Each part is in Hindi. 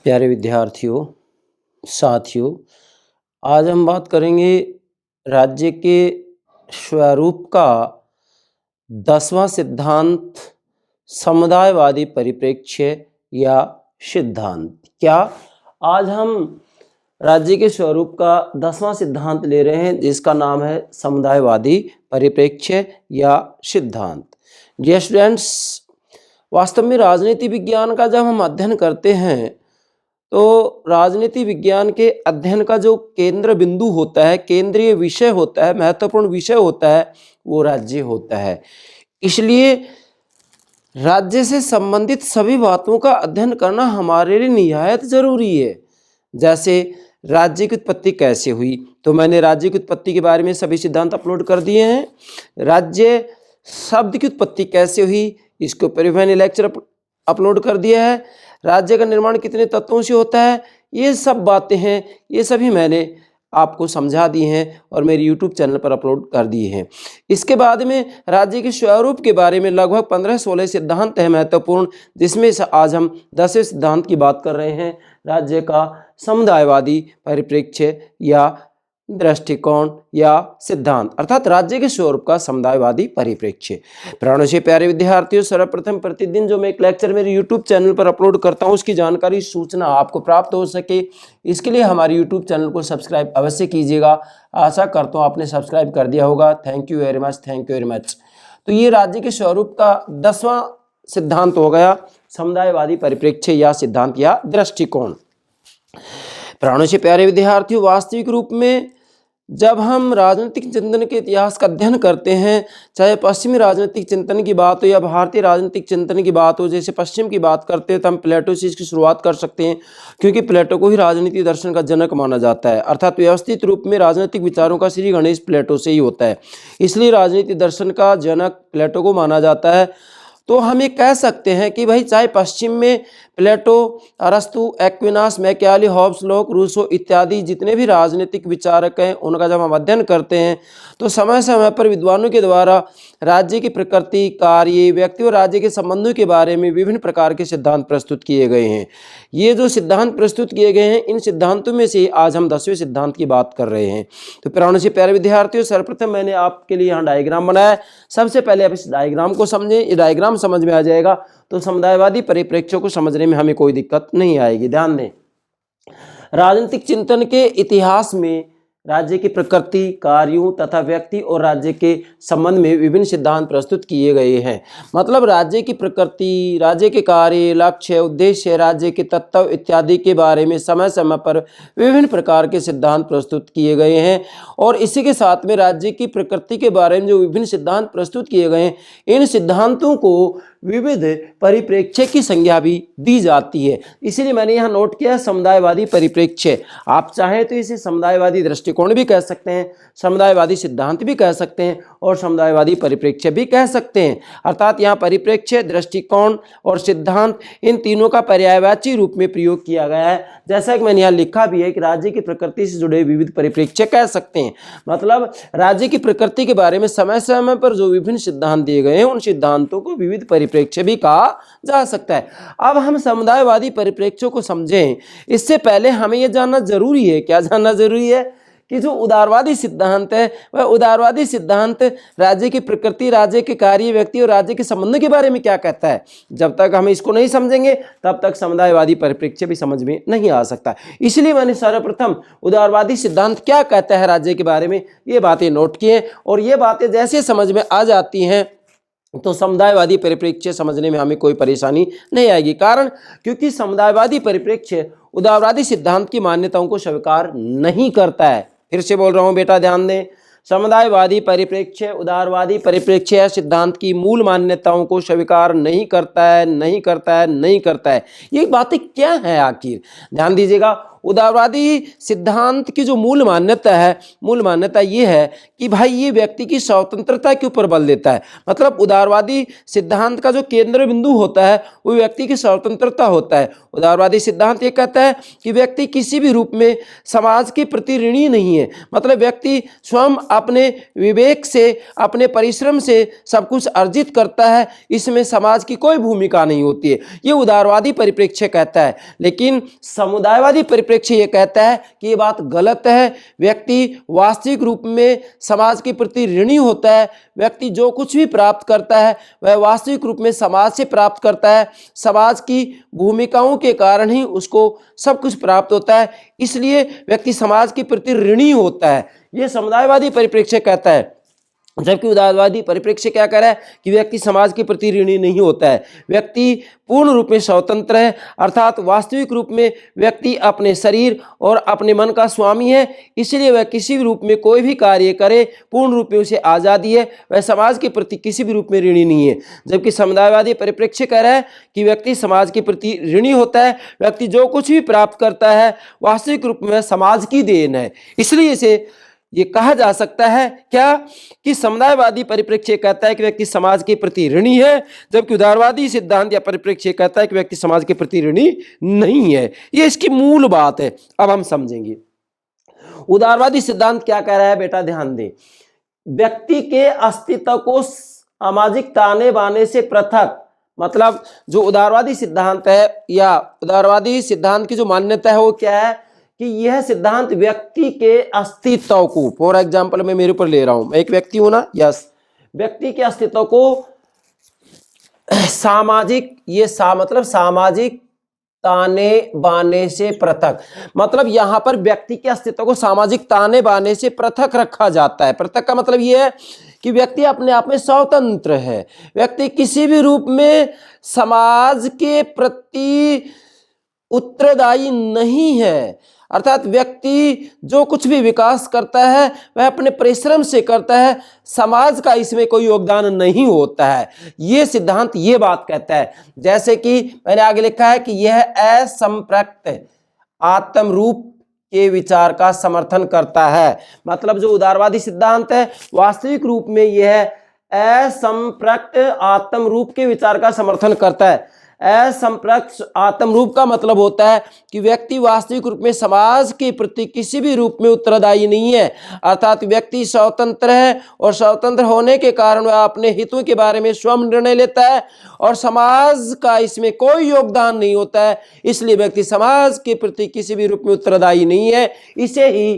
प्यारे विद्यार्थियों, साथियों, आज हम बात करेंगे राज्य के स्वरूप का 10वां सिद्धांत समुदायवादी परिप्रेक्ष्य या सिद्धांत। क्या आज हम राज्य के स्वरूप का 10वां सिद्धांत ले रहे हैं जिसका नाम है समुदायवादी परिप्रेक्ष्य या सिद्धांत। डियर स्टूडेंट्स, वास्तव में राजनीति विज्ञान का जब हम अध्ययन करते हैं तो राजनीति विज्ञान के अध्ययन का जो केंद्र बिंदु होता है, केंद्रीय विषय होता है, महत्वपूर्ण विषय होता है, वो राज्य होता है। इसलिए राज्य से संबंधित सभी बातों का अध्ययन करना हमारे लिए निहायत जरूरी है। जैसे राज्य की उत्पत्ति कैसे हुई, तो मैंने राज्य की उत्पत्ति के बारे में सभी सिद्धांत अपलोड कर दिए हैं। राज्य शब्द की उत्पत्ति कैसे हुई, इसके ऊपर भी मैंने लेक्चर अपलोड कर दिया है। राज्य का निर्माण कितने तत्वों से होता है, ये सब बातें हैं, ये सभी मैंने आपको समझा दी हैं और मेरे YouTube चैनल पर अपलोड कर दिए हैं। इसके बाद में राज्य के स्वरूप के बारे में लगभग 15-16 सिद्धांत हैं महत्वपूर्ण, जिसमें से आज हम 10वें सिद्धांत की बात कर रहे हैं, राज्य का समुदायवादी परिप्रेक्ष्य या दृष्टिकोण या सिद्धांत, अर्थात राज्य के स्वरूप का समुदायवादी परिप्रेक्ष्य। प्राणों से प्यारे विद्यार्थियों, सर्वप्रथम प्रतिदिन जो मैं एक लेक्चर मेरे YouTube चैनल पर अपलोड करता हूं, उसकी जानकारी सूचना आपको प्राप्त हो सके, इसके लिए हमारे YouTube चैनल को सब्सक्राइब अवश्य कीजिएगा। आशा करता हूं आपने सब्सक्राइब कर दिया होगा। Thank you very much, thank you very much. तो ये राज्य के स्वरूप का 10वां सिद्धांत हो गया, समुदायवादी परिप्रेक्ष्य या सिद्धांत या दृष्टिकोण। प्राणों से प्यारे विद्यार्थियों, वास्तविक रूप में जब हम राजनीतिक चिंतन के इतिहास का अध्ययन करते हैं, चाहे पश्चिमी राजनीतिक चिंतन की बात हो या भारतीय राजनीतिक चिंतन की बात हो, जैसे पश्चिम की बात करते हैं तो हम प्लेटो से इसकी शुरुआत कर सकते हैं, क्योंकि प्लेटो को ही राजनीतिक दर्शन का जनक माना जाता है। अर्थात व्यवस्थित रूप में राजनीतिक विचारों का श्री गणेश प्लेटो से ही होता है, इसलिए राजनीतिक दर्शन का जनक प्लेटो को माना जाता है। तो हम ये कह सकते हैं कि भाई चाहे पश्चिम में प्लेटो, अरस्तु, Aquinas, Machiavelli, Hobbes, Locke, Rousseau इत्यादि जितने भी राजनीतिक विचारक हैं, उनका जब हम अध्ययन करते हैं तो समय समय पर विद्वानों के द्वारा राज्य की प्रकृति, कार्य, व्यक्ति और राज्य के संबंधों के बारे में विभिन्न प्रकार के सिद्धांत प्रस्तुत किए गए हैं। ये जो सिद्धांत प्रस्तुत किए गए हैं, इन सिद्धांतों में से आज हम 10वें सिद्धांत की बात कर रहे हैं। तो प्राणों से प्यारे विद्यार्थियों, सर्वप्रथम मैंने आपके लिए यहाँ डायग्राम बनाया है। सबसे पहले आप इस डायग्राम को समझें। ये डायग्राम समझ में आ जाएगा तो समुदायवादी परिप्रेक्ष्य को समझने में हमें कोई दिक्कत नहीं आएगी। ध्यान दें, राजनीतिक चिंतन के इतिहास में राज्य की प्रकृति, कार्यों तथा व्यक्ति और राज्य के संबंध में विभिन्न सिद्धांत प्रस्तुत किए गए हैं। मतलब राज्य की प्रकृति, राज्य के कार्य, लक्ष्य, उद्देश्य, राज्य के तत्व इत्यादि के बारे में समय समय पर विभिन्न प्रकार के सिद्धांत प्रस्तुत किए गए हैं। और इसी के साथ में राज्य की प्रकृति के बारे में जो विभिन्न सिद्धांत प्रस्तुत किए गए हैं, इन सिद्धांतों को विविध परिप्रेक्ष्य की संज्ञा भी दी जाती है। इसीलिए मैंने यहाँ नोट किया समुदायवादी परिप्रेक्ष्य। आप चाहें तो इसे समुदायवादी दृष्टिकोण भी कह सकते हैं, समुदायवादी सिद्धांत भी कह सकते हैं और समुदायवादी परिप्रेक्ष्य भी कह सकते हैं। अर्थात यहाँ परिप्रेक्ष्य, दृष्टिकोण और सिद्धांत, इन तीनों का पर्यायवाची रूप में प्रयोग किया गया है। जैसा कि मैंने यहाँ लिखा भी है कि राज्य की प्रकृति से जुड़े विविध परिप्रेक्ष्य कह सकते हैं। मतलब राज्य की प्रकृति के बारे में समय समय पर जो विभिन्न सिद्धांत दिए गए हैं, उन सिद्धांतों को विविध परिप्रेक्ष्य भी कहा जा सकता है। अब हम समुदायवादी परिप्रेक्ष्य को समझें, इससे पहले हमें यह जानना जरूरी है, क्या जानना जरूरी है, कि जो उदारवादी सिद्धांत है वह उदारवादी सिद्धांत राज्य की प्रकृति, राज्य के कार्य, व्यक्ति और राज्य के संबंधों के बारे में क्या कहता है। जब तक हम इसको नहीं समझेंगे तब तक समुदायवादी परिप्रेक्ष्य भी समझ में नहीं आ सकता। इसलिए मैंने सर्वप्रथम उदारवादी सिद्धांत क्या कहता है राज्य के बारे में, ये बातें नोट की हैं। और ये बातें जैसे समझ में आ जाती हैं तो समुदायवादी परिप्रेक्ष्य समझने में हमें कोई परेशानी नहीं आएगी। कारण, क्योंकि समुदायवादी परिप्रेक्ष्य उदारवादी सिद्धांत की मान्यताओं को स्वीकार नहीं करता है। फिर से बोल रहा हूं बेटा, ध्यान दें, समुदायवादी परिप्रेक्ष्य उदारवादी परिप्रेक्ष्य सिद्धांत की मूल मान्यताओं को स्वीकार नहीं करता है, नहीं करता है, नहीं करता है। ये बातें क्या है आखिर, ध्यान दीजिएगा। उदारवादी सिद्धांत की जो मूल मान्यता है, मूल मान्यता ये है कि भाई ये व्यक्ति की स्वतंत्रता के ऊपर बल देता है। मतलब उदारवादी सिद्धांत का जो केंद्र बिंदु होता है वो व्यक्ति की स्वतंत्रता होता है। उदारवादी सिद्धांत ये कहता है कि व्यक्ति किसी भी रूप में समाज के प्रति ऋणी नहीं है। मतलब व्यक्ति स्वयं अपने विवेक से, अपने परिश्रम से सब कुछ अर्जित करता है, इसमें समाज की कोई भूमिका नहीं होती है। ये उदारवादी परिप्रेक्ष्य कहता है। लेकिन समुदायवादी परिप्रेक्ष्य ये कहता है कि ये बात गलत है। व्यक्ति वास्तविक रूप में समाज के प्रति ऋणी होता है। व्यक्ति जो कुछ भी प्राप्त करता है वह वास्तविक रूप में समाज से प्राप्त करता है। समाज की भूमिकाओं के कारण ही उसको सब कुछ प्राप्त होता है, इसलिए व्यक्ति समाज के प्रति ऋणी होता है। ये समुदायवादी परिप्रेक्ष्य कहता है। जबकि उदारवादी परिप्रेक्ष्य क्या कह रहा है कि व्यक्ति समाज के प्रति ऋणी नहीं होता है। व्यक्ति पूर्ण रूप में स्वतंत्र है, अर्थात वास्तविक रूप में व्यक्ति अपने शरीर और अपने मन का स्वामी है, इसलिए वह किसी भी रूप में कोई भी कार्य करे पूर्ण रूप में उसे आज़ादी है, वह समाज के प्रति किसी भी रूप में ऋणी नहीं है। जबकि समुदायवादी परिप्रेक्ष्य कह रहा है कि व्यक्ति समाज के प्रति ऋणी होता है। व्यक्ति जो कुछ भी प्राप्त करता है वास्तविक रूप में समाज की देन है, इसलिए इसे ये कहा जा सकता है क्या कि समुदायवादी परिप्रेक्ष्य कहता है कि व्यक्ति समाज के प्रति ऋणी है, जबकि उदारवादी सिद्धांत या परिप्रेक्ष्य कहता है कि व्यक्ति समाज के प्रति ऋणी नहीं है। ये इसकी मूल बात है। अब हम समझेंगे उदारवादी सिद्धांत क्या कह रहा है। बेटा ध्यान दें, व्यक्ति के अस्तित्व को सामाजिक ताने बाने से पृथक, मतलब जो उदारवादी सिद्धांत है या उदारवादी सिद्धांत की जो मान्यता है वो क्या है कि यह सिद्धांत व्यक्ति के अस्तित्व को, फॉर एग्जाम्पल मैं मेरे ऊपर ले रहा हूं, मैं एक व्यक्ति हूं ना, यस, व्यक्ति के अस्तित्व को सामाजिक, मतलब सामाजिक ताने बाने से पृथक, मतलब यहां पर व्यक्ति के अस्तित्व को सामाजिक ताने बाने से पृथक रखा जाता है। पृथक का मतलब यह है कि व्यक्ति अपने आप में स्वतंत्र है। व्यक्ति किसी भी रूप में समाज के प्रति उत्तरदायी नहीं है, अर्थात व्यक्ति जो कुछ भी विकास करता है वह अपने परिश्रम से करता है, समाज का इसमें कोई योगदान नहीं होता है। ये सिद्धांत ये बात कहता है। जैसे कि मैंने आगे लिखा है कि यह असंप्रक्त आत्म रूप के विचार का समर्थन करता है। मतलब जो उदारवादी सिद्धांत है वास्तविक रूप में यह असंप्रक्त आत्म रूप के विचार का समर्थन करता है। असंप्रक्त आत्म रूप का मतलब होता है कि व्यक्ति वास्तविक रूप में समाज के प्रति किसी भी रूप में उत्तरदायी नहीं है, अर्थात व्यक्ति स्वतंत्र है और स्वतंत्र होने के कारण वह अपने हितों के बारे में स्वयं निर्णय लेता है और समाज का इसमें कोई योगदान नहीं होता है, इसलिए व्यक्ति समाज के प्रति किसी भी रूप में उत्तरदायी नहीं है। इसे ही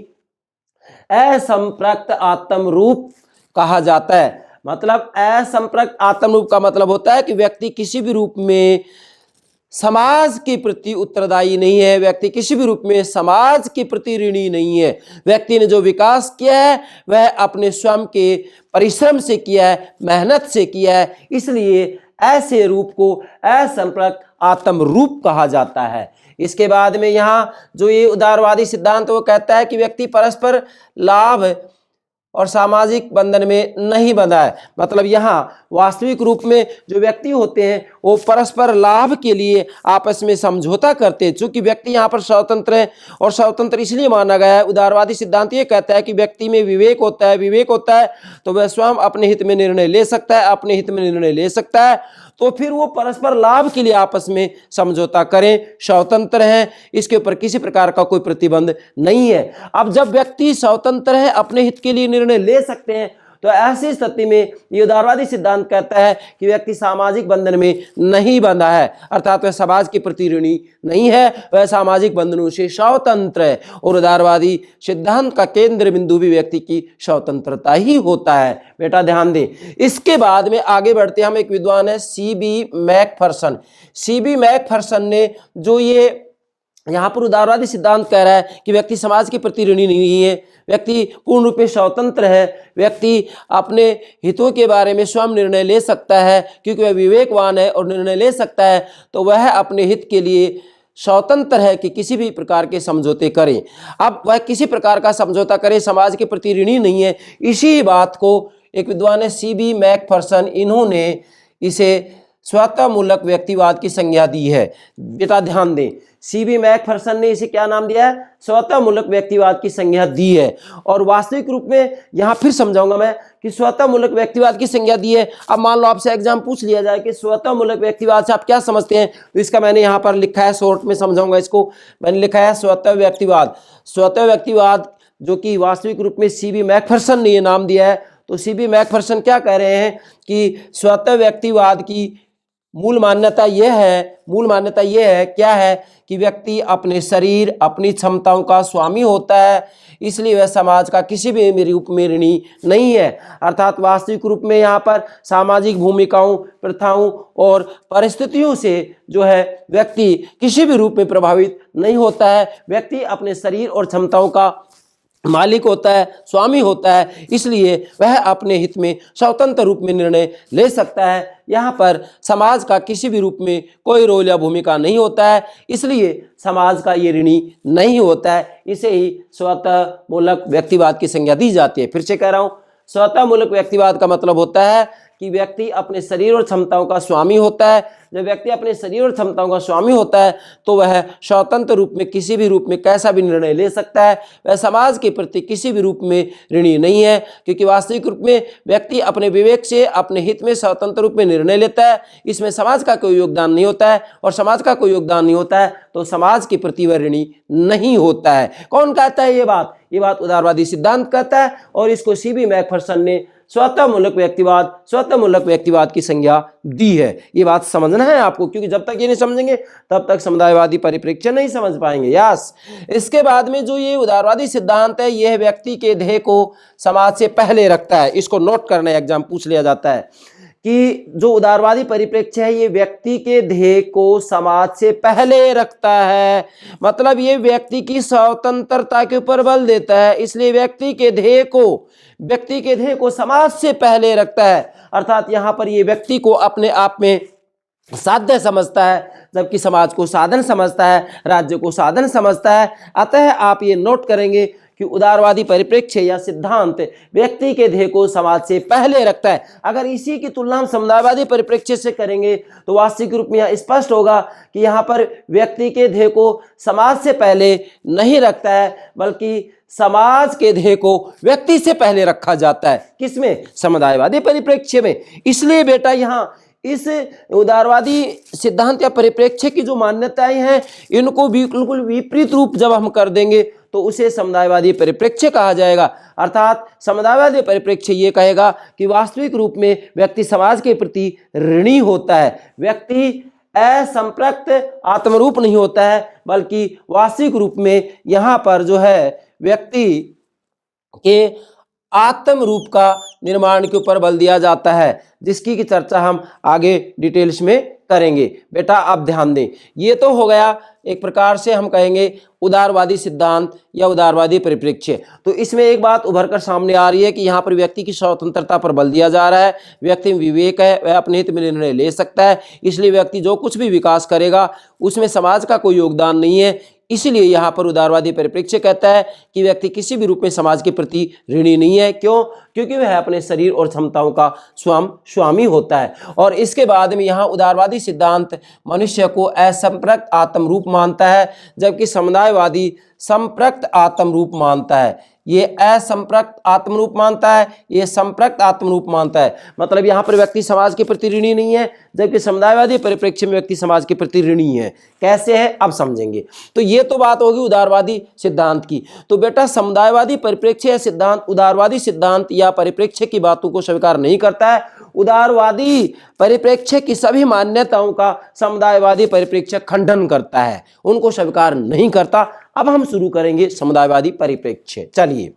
असंप्रक्त आत्म रूप कहा जाता है। मतलब असंप्रक्त आत्म रूप का मतलब होता है कि व्यक्ति किसी भी रूप में समाज के प्रति उत्तरदायी नहीं है, व्यक्ति किसी भी रूप में समाज के प्रति ऋणी नहीं है। व्यक्ति ने जो विकास किया है वह अपने स्वयं के परिश्रम से किया है, मेहनत से किया है, इसलिए ऐसे रूप को असंप्रक्त आत्म रूप कहा जाता है। इसके बाद में यहाँ जो ये उदारवादी सिद्धांत वो कहता है कि व्यक्ति परस्पर लाभ और सामाजिक बंधन में नहीं बंधा है। मतलब यहाँ वास्तविक रूप में जो व्यक्ति होते हैं वो परस्पर लाभ के लिए आपस में समझौता करते हैं। चूंकि व्यक्ति यहाँ पर स्वतंत्र है और स्वतंत्र इसलिए माना गया है, उदारवादी सिद्धांत ये कहता है कि व्यक्ति में विवेक होता है, विवेक होता है तो वह स्वयं अपने हित में निर्णय ले सकता है, अपने हित में निर्णय ले सकता है, तो फिर वो परस्पर लाभ के लिए आपस में समझौता करें, स्वतंत्र हैं, इसके ऊपर किसी प्रकार का कोई प्रतिबंध नहीं है। अब जब व्यक्ति स्वतंत्र है, अपने हित के लिए निर्णय ले सकते हैं, तो ऐसी स्थिति में ये उदारवादी सिद्धांत कहता है कि व्यक्ति सामाजिक बंधन में नहीं बंधा है, अर्थात वह समाज के प्रति ऋणी नहीं है, वह सामाजिक बंधनों से स्वतंत्र है। और उदारवादी सिद्धांत का केंद्र बिंदु भी व्यक्ति की स्वतंत्रता ही होता है। बेटा ध्यान दें। इसके बाद में आगे बढ़ते हम, एक विद्वान है C.B. मैकफर्सन। C.B. मैकफर्सन ने जो ये यहाँ पर उदारवादी सिद्धांत कह रहा है कि व्यक्ति समाज के प्रति ऋणी नहीं है, व्यक्ति पूर्ण रूप में स्वतंत्र है, व्यक्ति अपने हितों के बारे में स्वयं निर्णय ले सकता है क्योंकि वह विवेकवान है और निर्णय ले सकता है, तो वह अपने हित के लिए स्वतंत्र है कि किसी भी प्रकार के समझौते करें। अब वह किसी प्रकार का समझौता करे, समाज के प्रति ऋणी नहीं है। इसी बात को एक विद्वान है C.B. मैकफर्सन, इन्होंने इसे स्वतः मूलक व्यक्तिवाद की संज्ञा दी है। बेटा ध्यान दें, सीबी मैकफर्सन ने इसे क्या नाम दिया है? स्वतः मूलक व्यक्तिवाद की संज्ञा दी है। और वास्तविक रूप में यहां फिर समझाऊंगा मैं कि स्वतः मूलक व्यक्तिवाद की संज्ञा दी है। अब मान लो आपसे एग्जाम पूछ लिया जाए कि स्वतः मूलक व्यक्तिवाद से आप क्या समझते हैं, तो इसका मैंने यहां पर लिखा है, शॉर्ट में समझाऊंगा इसको। मैंने लिखा है स्वतः व्यक्तिवाद। स्वतः व्यक्तिवाद जो कि वास्तविक रूप में सीबी मैकफर्सन ने यह नाम दिया है। तो सीबी मैकफर्सन क्या कह रहे हैं कि स्वतः व्यक्तिवाद की मूल मान्यता यह है क्या है कि व्यक्ति अपने शरीर, अपनी क्षमताओं का स्वामी होता है, इसलिए वह समाज का किसी भी रूप में ऋणी नहीं है। अर्थात वास्तविक रूप में यहाँ पर सामाजिक भूमिकाओं, प्रथाओं और परिस्थितियों से जो है व्यक्ति किसी भी रूप में प्रभावित नहीं होता है। व्यक्ति अपने शरीर और क्षमताओं का मालिक होता है, स्वामी होता है, इसलिए वह अपने हित में स्वतंत्र रूप में निर्णय ले सकता है। यहाँ पर समाज का किसी भी रूप में कोई रोल या भूमिका नहीं होता है, इसलिए समाज का ये ऋणी नहीं होता है। इसे ही स्वतः मूलक व्यक्तिवाद की संज्ञा दी जाती है। फिर से कह रहा हूँ, स्वतः मूलक व्यक्तिवाद का मतलब होता है कि व्यक्ति अपने शरीर और क्षमताओं का स्वामी होता है। जब व्यक्ति अपने शरीर और क्षमताओं का स्वामी होता है तो वह स्वतंत्र रूप में किसी भी रूप में कैसा भी निर्णय ले सकता है। वह समाज के प्रति किसी भी रूप में ऋणी नहीं है, क्योंकि वास्तविक रूप में व्यक्ति अपने विवेक से अपने हित में स्वतंत्र रूप में निर्णय लेता है। इसमें समाज का कोई योगदान नहीं होता है, और समाज का कोई योगदान नहीं होता है तो समाज के प्रति वह ऋणी नहीं होता है। कौन कहता है ये बात? ये बात उदारवादी सिद्धांत कहता है, और इसको सीबी मैकफर्सन ने स्वतः मूलक व्यक्तिवाद की संज्ञा दी है। ये बात समझना है आपको, क्योंकि जब तक ये नहीं समझेंगे तब तक समुदायवादी परिप्रेक्ष्य नहीं समझ पाएंगे। यस, इसके बाद में जो ये उदारवादी सिद्धांत है, यह व्यक्ति के ध्येय को समाज से पहले रखता है। इसको नोट करना, एग्जाम पूछ लिया जाता है कि जो उदारवादी परिप्रेक्ष्य है ये व्यक्ति के ध्येय को समाज से पहले रखता है। मतलब ये व्यक्ति की स्वतंत्रता के ऊपर बल देता है, इसलिए व्यक्ति के ध्येय को समाज से पहले रखता है। अर्थात यहाँ पर ये व्यक्ति को अपने आप में साध्य समझता है, जबकि समाज को साधन समझता है, राज्य को साधन समझता है। अतः आप ये नोट करेंगे कि उदारवादी परिप्रेक्ष्य या सिद्धांत व्यक्ति के ध्येय को समाज से पहले रखता है। अगर इसी की तुलना हम समुदायवादी परिप्रेक्ष्य से करेंगे तो वास्तविक रूप में यह स्पष्ट होगा कि यहाँ पर व्यक्ति के ध्येय को समाज से पहले नहीं रखता है, बल्कि समाज के ध्येय को व्यक्ति से पहले रखा जाता है। किसमें? समुदायवादी परिप्रेक्ष्य में। इसलिए बेटा यहाँ इस उदारवादी सिद्धांत या परिप्रेक्ष्य की जो मान्यताएं हैं, इनको बिल्कुल विपरीत रूप जब हम कर देंगे तो उसे समुदायवादी परिप्रेक्ष्य कहा जाएगा। अर्थात समुदायवादी परिप्रेक्ष्य ये कहेगा कि वास्तविक रूप में व्यक्ति समाज के प्रति ऋणी होता है। व्यक्ति असंप्रक्त आत्मरूप नहीं होता है, बल्कि वास्तविक रूप में यहाँ पर जो है व्यक्ति के आत्म रूप का निर्माण के ऊपर बल दिया जाता है, जिसकी की चर्चा हम आगे डिटेल्स में करेंगे। बेटा आप ध्यान दें, ये तो हो गया एक प्रकार से हम कहेंगे उदारवादी सिद्धांत या उदारवादी परिप्रेक्ष्य। तो इसमें एक बात उभर कर सामने आ रही है कि यहाँ पर व्यक्ति की स्वतंत्रता पर बल दिया जा रहा है। व्यक्ति में विवेक है, वह अपने हित में निर्णय ले सकता है, इसलिए व्यक्ति जो कुछ भी विकास करेगा उसमें समाज का कोई योगदान नहीं है। इसलिए यहाँ पर उदारवादी परिप्रेक्ष्य कहता है कि व्यक्ति किसी भी रूप में समाज के प्रति ऋणी नहीं है। क्यों? क्योंकि वह अपने शरीर और क्षमताओं का स्वामी होता है। और इसके बाद में यहाँ उदारवादी सिद्धांत मनुष्य को असंप्रक्त आत्म रूप मानता है, जबकि समुदायवादी संप्रक्त आत्म रूप मानता है। ये असंप्रक्त आत्मरूप मानता है, ये संप्रक्त आत्मरूप मानता है। मतलब यहाँ पर व्यक्ति समाज के प्रति ऋणी नहीं है, जबकि समुदायवादी परिप्रेक्ष्य में व्यक्ति समाज के प्रति ऋणी है। कैसे है अब समझेंगे। तो ये तो बात होगी उदारवादी सिद्धांत की। तो बेटा समुदायवादी परिप्रेक्ष्य या सिद्धांत उदारवादी सिद्धांत या परिप्रेक्ष्य की बातों को स्वीकार नहीं करता है। उदारवादी परिप्रेक्ष्य की सभी मान्यताओं का समुदायवादी परिप्रेक्ष्य खंडन करता है, उनको स्वीकार नहीं करता। अब हम शुरू करेंगे समुदायवादी परिप्रेक्ष्य। चलिए,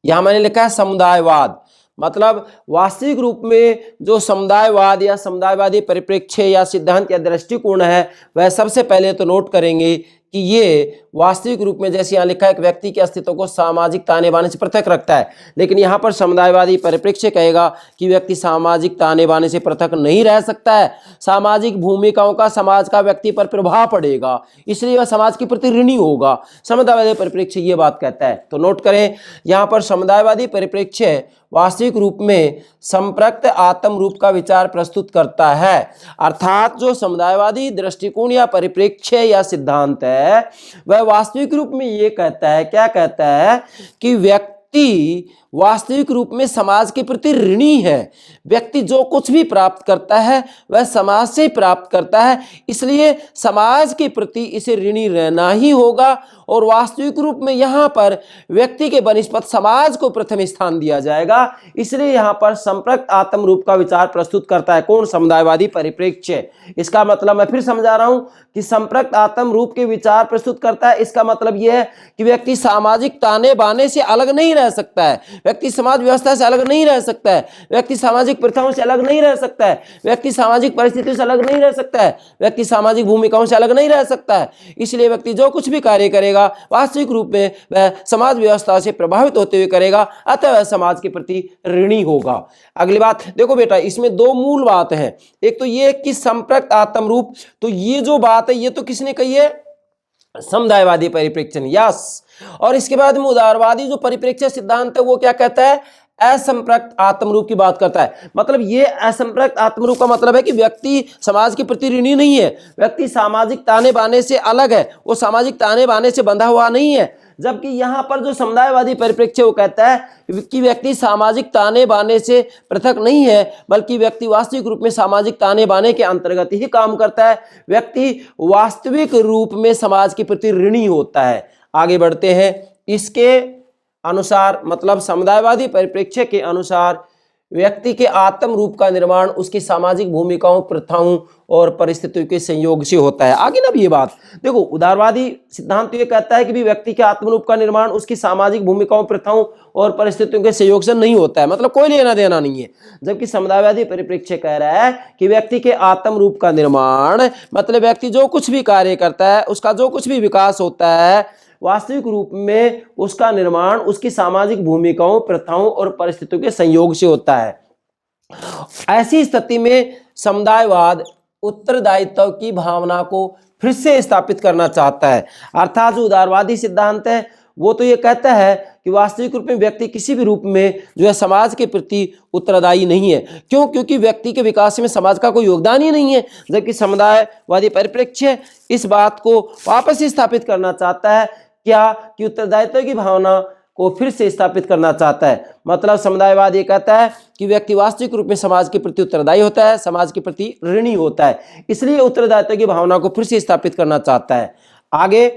यहां मैंने लिखा है समुदायवाद, मतलब वास्तविक रूप में जो समुदायवाद या समुदायवादी परिप्रेक्ष्य या सिद्धांत या दृष्टिकोण है, वह सबसे पहले तो नोट करेंगे कि ये वास्तविक रूप में जैसे यहाँ लिखा है एक व्यक्ति के अस्तित्व को सामाजिक ताने बाने से पृथक रखता है। लेकिन यहाँ पर समुदायवादी परिप्रेक्ष्य कहेगा कि व्यक्ति सामाजिक ताने बाने से पृथक नहीं रह सकता है। सामाजिक भूमिकाओं का समाज का व्यक्ति पर प्रभाव पड़ेगा, इसलिए वह समाज के प्रति ऋणी होगा। समुदायवादी परिप्रेक्ष्य ये बात कहता है। तो नोट करें, यहाँ पर समुदायवादी परिप्रेक्ष्य वास्तविक रूप में संप्रक्त आत्म रूप का विचार प्रस्तुत करता है। अर्थात जो समुदायवादी दृष्टिकोण या परिप्रेक्ष्य या सिद्धांत है वह वास्तविक रूप में ये कहता है, क्या कहता है कि व्यक्ति वास्तविक रूप में समाज के प्रति ऋणी है। व्यक्ति जो कुछ भी प्राप्त करता है वह समाज से प्राप्त करता है, इसलिए समाज के प्रति इसे ऋणी रहना ही होगा। और वास्तविक रूप में यहाँ पर व्यक्ति के बनिस्पत समाज को प्रथम स्थान दिया जाएगा, इसलिए यहाँ पर संप्रक्त आत्म रूप का विचार प्रस्तुत करता है कौन? समुदायवादी परिप्रेक्ष्य। इसका मतलब मैं फिर समझा रहा हूं कि संप्रक्त आत्म रूप के विचार प्रस्तुत करता है, इसका मतलब यह है कि व्यक्ति सामाजिक ताने बाने से अलग नहीं रह सकता है, व्यक्ति समाज व्यवस्था से अलग नहीं रह सकता है, व्यक्ति सामाजिक प्रथाओं से अलग नहीं रह सकता है, व्यक्ति सामाजिक परिस्थितियों से अलग नहीं रह सकता है, व्यक्ति सामाजिक भूमिकाओं से अलग नहीं रह सकता है। इसलिए व्यक्ति जो कुछ भी कार्य करेगा वास्तविक रूप में वह समाज व्यवस्था से प्रभावित होते हुए करेगा, अतः वह समाज के प्रति ऋणी होगा। अगली बात देखो बेटा, इसमें दो मूल बात है। एक तो ये कि संप्रक्त आत्म रूप, तो ये जो बात है ये तो किसने कही है? समुदायवादी परिप्रेक्ष्य, यस। और इसके बाद में उदारवादी जो परिप्रेक्ष्य सिद्धांत है वो क्या कहता है? असंप्रक्त आत्म रूप की बात करता है। मतलब ये असंप्रक्त आत्म रूप का मतलब है कि व्यक्ति समाज के प्रति ऋणी नहीं है, व्यक्ति सामाजिक ताने बाने से अलग है, वो सामाजिक ताने बाने से बंधा हुआ नहीं है। जबकि यहाँ पर जो समुदायवादी परिप्रेक्ष्य वो कहता है कि व्यक्ति सामाजिक ताने बाने से पृथक नहीं है, बल्कि व्यक्ति वास्तविक रूप में सामाजिक ताने बाने के अंतर्गत ही काम करता है, व्यक्ति वास्तविक रूप में समाज के प्रति ऋणी होता है। आगे बढ़ते हैं। इसके अनुसार मतलब समुदायवादी परिप्रेक्ष्य के अनुसार व्यक्ति के आत्म रूप का निर्माण उसकी सामाजिक भूमिकाओं, प्रथाओं और परिस्थितियों के संयोग से होता है। आगे ना भी ये बात देखो, उदारवादी सिद्धांत ये कहता है कि भी व्यक्ति के आत्म रूप का निर्माण उसकी सामाजिक भूमिकाओं, प्रथाओं और परिस्थितियों के संयोग से नहीं होता है, मतलब कोई लेना देना नहीं है। जबकि समुदायवादी परिप्रेक्ष्य कह रहा है कि व्यक्ति के आत्म रूप का निर्माण मतलब व्यक्ति जो कुछ भी कार्य करता है, उसका जो कुछ भी विकास होता है, वास्तविक रूप में उसका निर्माण उसकी सामाजिक भूमिकाओं, प्रथाओं और परिस्थितियों के संयोग से होता है। ऐसी स्थिति में समुदायवाद उत्तरदायित्व की भावना को फिर से स्थापित करना चाहता है। अर्थात जो उदारवादी सिद्धांत है वो तो ये कहता है कि वास्तविक रूप में व्यक्ति किसी भी रूप में जो है समाज के प्रति उत्तरदायी नहीं है। क्यों? क्योंकि व्यक्ति के विकास में समाज का कोई योगदान ही नहीं है। जबकि समुदायवादी परिप्रेक्ष्य इस बात को वापस स्थापित करना चाहता है, क्या कि उत्तरदायित्व की भावना को फिर से स्थापित करना चाहता है। मतलब समुदायवाद ये कहता है कि व्यक्ति वास्तविक रूप में समाज के प्रति उत्तरदायी होता है, समाज के प्रति ऋणी होता है, इसलिए उत्तरदायित्व की भावना को फिर से स्थापित करना चाहता है। आगे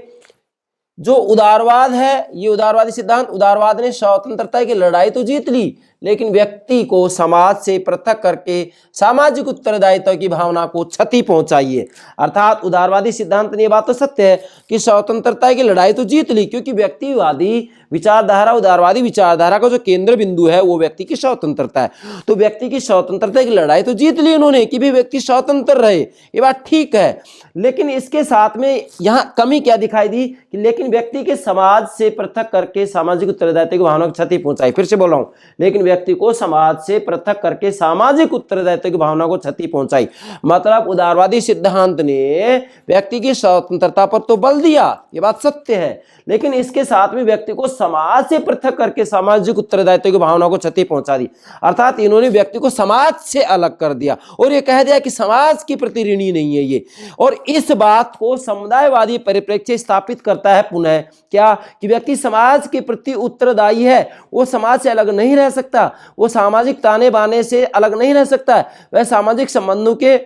जो उदारवाद है, ये उदारवादी सिद्धांत, उदारवाद ने स्वतंत्रता की लड़ाई तो जीत ली, लेकिन व्यक्ति को समाज से पृथक करके सामाजिक उत्तरदायित्व की भावना को क्षति पहुंचाई है। अर्थात उदारवादी सिद्धांत ने यह बात तो सत्य है कि स्वतंत्रता की लड़ाई तो जीत ली, क्योंकि व्यक्तिवादी विचारधारा, उदारवादी विचारधारा का जो केंद्र बिंदु है वो व्यक्ति की स्वतंत्रता है। तो व्यक्ति की स्वतंत्रता की लड़ाई तो जीत ली उन्होंने कि भी व्यक्ति स्वतंत्र रहे, ये बात ठीक है। लेकिन इसके साथ में यहाँ कमी क्या दिखाई दी कि लेकिन व्यक्ति के समाज से पृथक करके सामाजिक उत्तरदायित्व की भावना को क्षति पहुंचाई। फिर से बोल रहा हूं, लेकिन व्यक्ति को समाज से पृथक करके सामाजिक उत्तरदायित्व की भावना को क्षति पहुंचाई। मतलब उदारवादी सिद्धांत ने व्यक्ति की स्वतंत्रता पर तो बल दिया, ये बात सत्य है, लेकिन इसके साथ में व्यक्ति को समाज से पृथक करके सामाजिक उत्तरदायित्व की भावना को क्षति पहुंचा दी। अर्थात इन्होंने व्यक्ति को समाज से अलग कर दिया और ये कह दिया कि समाज के प्रति ऋणी नहीं है ये। और इस बात को समुदायवादी परिप्रेक्ष्य स्थापित करता है पुनः, क्या कि व्यक्ति समाज के प्रति उत्तरदायी है, वो समाज से अलग नहीं रह सकता, वो सामाजिक ताने बाने से अलग नहीं रह सकता, वह सामाजिक संबंधों के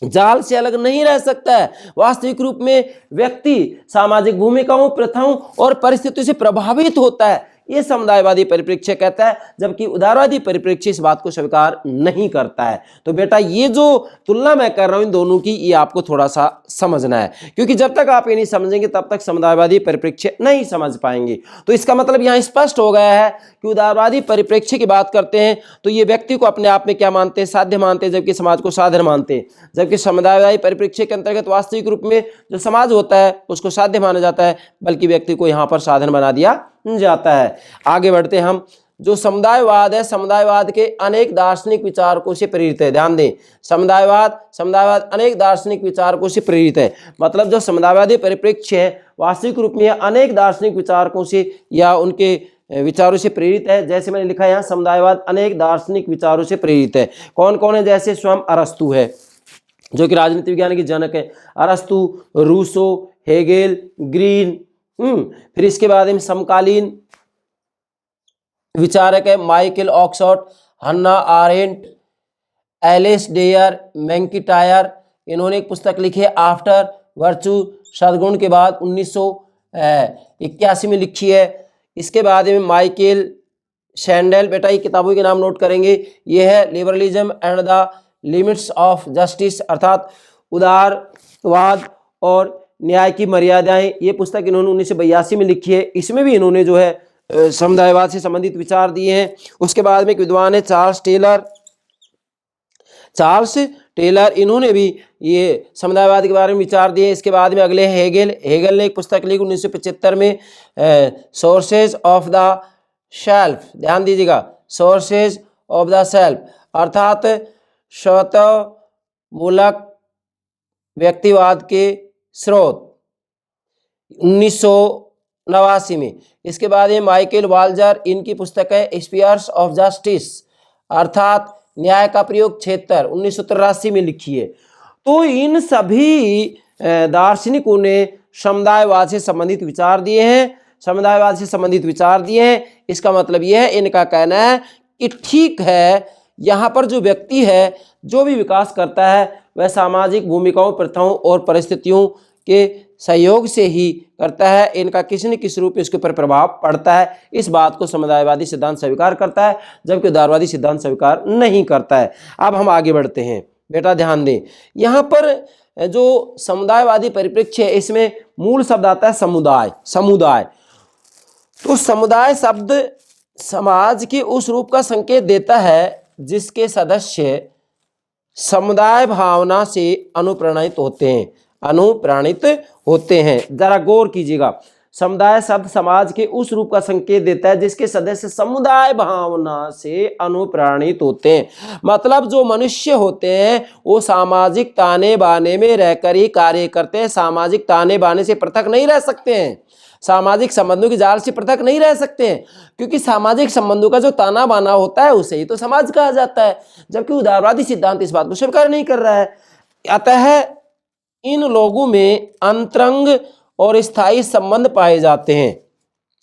जाल से अलग नहीं रह सकता है। वास्तविक रूप में व्यक्ति सामाजिक भूमिकाओं, प्रथाओं और परिस्थितियों से प्रभावित होता है, ये समुदायवादी परिप्रेक्ष्य कहता है, जबकि उदारवादी परिप्रेक्ष्य इस बात को स्वीकार नहीं करता है। तो बेटा ये जो तुलना मैं कर रहा हूं इन दोनों की, ये आपको थोड़ा सा समझना है, क्योंकि जब तक आप ये नहीं समझेंगे तब तक समुदायवादी परिप्रेक्ष्य नहीं समझ पाएंगे। तो इसका मतलब यहाँ स्पष्ट हो गया है कि उदारवादी परिप्रेक्ष्य की बात करते हैं तो ये व्यक्ति को अपने आप में क्या मानते हैं? साध्य मानते हैं, जबकि समाज को साधन मानते हैं। जबकि समुदायवादी परिप्रेक्ष्य के अंतर्गत वास्तविक रूप में जो समाज होता है उसको साध्य माना जाता है, बल्कि व्यक्ति को यहाँ पर साधन बना दिया जाता है। आगे बढ़ते हम। जो समुदायवाद है, समुदायवाद के अनेक दार्शनिक विचारकों से प्रेरित है। ध्यान दें, समुदायवाद अनेक दार्शनिक विचारकों से प्रेरित है। मतलब जो समुदायवादी परिप्रेक्ष्य है वास्तविक रूप में अनेक दार्शनिक विचारकों से या उनके विचारों से प्रेरित है। जैसे मैंने लिखा है यहाँ, समुदायवाद अनेक दार्शनिक विचारों से प्रेरित है। कौन कौन है? जैसे स्वयं अरस्तु है, जो कि राजनीति विज्ञान के जनक है। अरस्तु, रूसो, हेगेल, ग्रीन। फिर इसके बाद में समकालीन विचारक है Michael Oxford, Hannah Arendt, Alasdair, MacIntyre. इन्होंने एक पुस्तक लिखी है आफ्टर वर्चू, सद्गुण के बाद, 1981 में लिखी है। इसके बाद में माइकल सैंडेल, बेटा ये किताबों के नाम नोट करेंगे। ये है liberalism and the limits of justice, अर्थात उदारवाद और न्याय की मर्यादाएं। ये पुस्तक इन्होंने 1982 में लिखी है। इसमें भी इन्होंने जो है समुदायवाद से संबंधित विचार दिए हैं। उसके बाद में एक विद्वान है चार्ल्स टेलर, इन्होंने भी ये समुदायवाद के बारे में विचार दिए। इसके बाद में अगले हेगेल ने एक पुस्तक लिखी 1975 में, सोर्सेज ऑफ द सेल्फ। ध्यान दीजिएगा, सोर्सेज ऑफ द सेल्फ, अर्थात स्वतःमूलक व्यक्तिवाद के स्रोत, 1989 में। इसके बाद ये माइकल वाल्जर, इनकी पुस्तक है स्फीयर्स ऑफ जस्टिस, अर्थात न्याय का प्रयोग क्षेत्र, 1983 में लिखी है। तो इन सभी दार्शनिकों ने समुदायवाद से संबंधित विचार दिए हैं। इसका मतलब यह है, इनका कहना है कि ठीक है, यहाँ पर जो व्यक्ति है जो भी विकास करता है वह सामाजिक भूमिकाओं, प्रथाओं और परिस्थितियों के सहयोग से ही करता है। इनका किसी न किसी रूप में इसके ऊपर प्रभाव पड़ता है। इस बात को समुदायवादी सिद्धांत स्वीकार करता है, जबकि उदारवादी सिद्धांत स्वीकार नहीं करता है। अब हम आगे बढ़ते हैं, बेटा ध्यान दें। यहाँ पर जो समुदायवादी परिप्रेक्ष्य है, इसमें मूल शब्द आता है समुदाय। तो समुदाय शब्द समाज के उस रूप का संकेत देता है जिसके सदस्य समुदाय भावना से अनुप्राणित होते हैं। जरा गौर कीजिएगा, समुदाय शब्द समाज के उस रूप का संकेत देता है जिसके सदस्य समुदाय भावना से अनुप्राणित होते हैं। मतलब जो मनुष्य होते हैं वो सामाजिक ताने बाने में रहकर ही कार्य करते हैं, सामाजिक ताने बाने से पृथक नहीं रह सकते हैं, सामाजिक संबंधों की जाल से पृथक नहीं रह सकते हैं, क्योंकि सामाजिक संबंधों का जो ताना बाना होता है उसे ही तो समाज कहा जाता है। जबकि उदारवादी सिद्धांत इस बात को स्वीकार नहीं कर रहा है। अतः इन लोगों में अंतरंग और स्थायी संबंध पाए जाते हैं।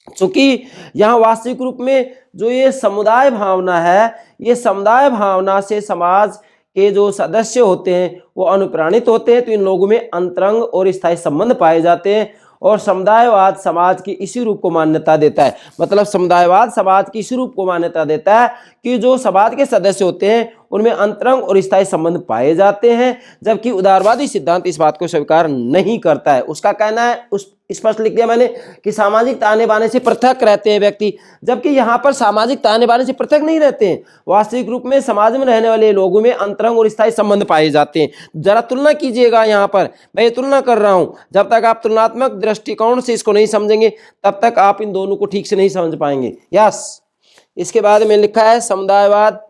क्योंकि यहाँ वास्तविक रूप में जो ये समुदाय भावना है, ये समुदाय भावना से समाज के जो सदस्य होते हैं वो अनुप्राणित होते हैं। तो इन लोगों में अंतरंग और स्थायी संबंध पाए जाते हैं। और समुदायवाद समाज की इसी रूप को मान्यता देता है। मतलब समुदायवाद समाज की इसी रूप को मान्यता देता है कि जो समाज के सदस्य होते हैं उनमें अंतरंग और स्थायी संबंध पाए जाते हैं, जबकि उदारवादी सिद्धांत इस बात को स्वीकार नहीं करता है। उसका कहना है, उस स्पष्ट लिख दिया मैंने, कि सामाजिक ताने बाने से पृथक रहते हैं व्यक्ति, जबकि यहाँ पर सामाजिक ताने बाने से पृथक नहीं रहते हैं। वास्तविक रूप में समाज में रहने वाले लोगों में अंतरंग और स्थायी संबंध पाए जाते हैं। जरा तुलना कीजिएगा, यहाँ पर मैं ये तुलना कर रहा हूँ। जब तक आप तुलनात्मक दृष्टिकोण से इसको नहीं समझेंगे तब तक आप इन दोनों को ठीक से नहीं समझ पाएंगे। यस, इसके बाद में लिखा है समुदायवाद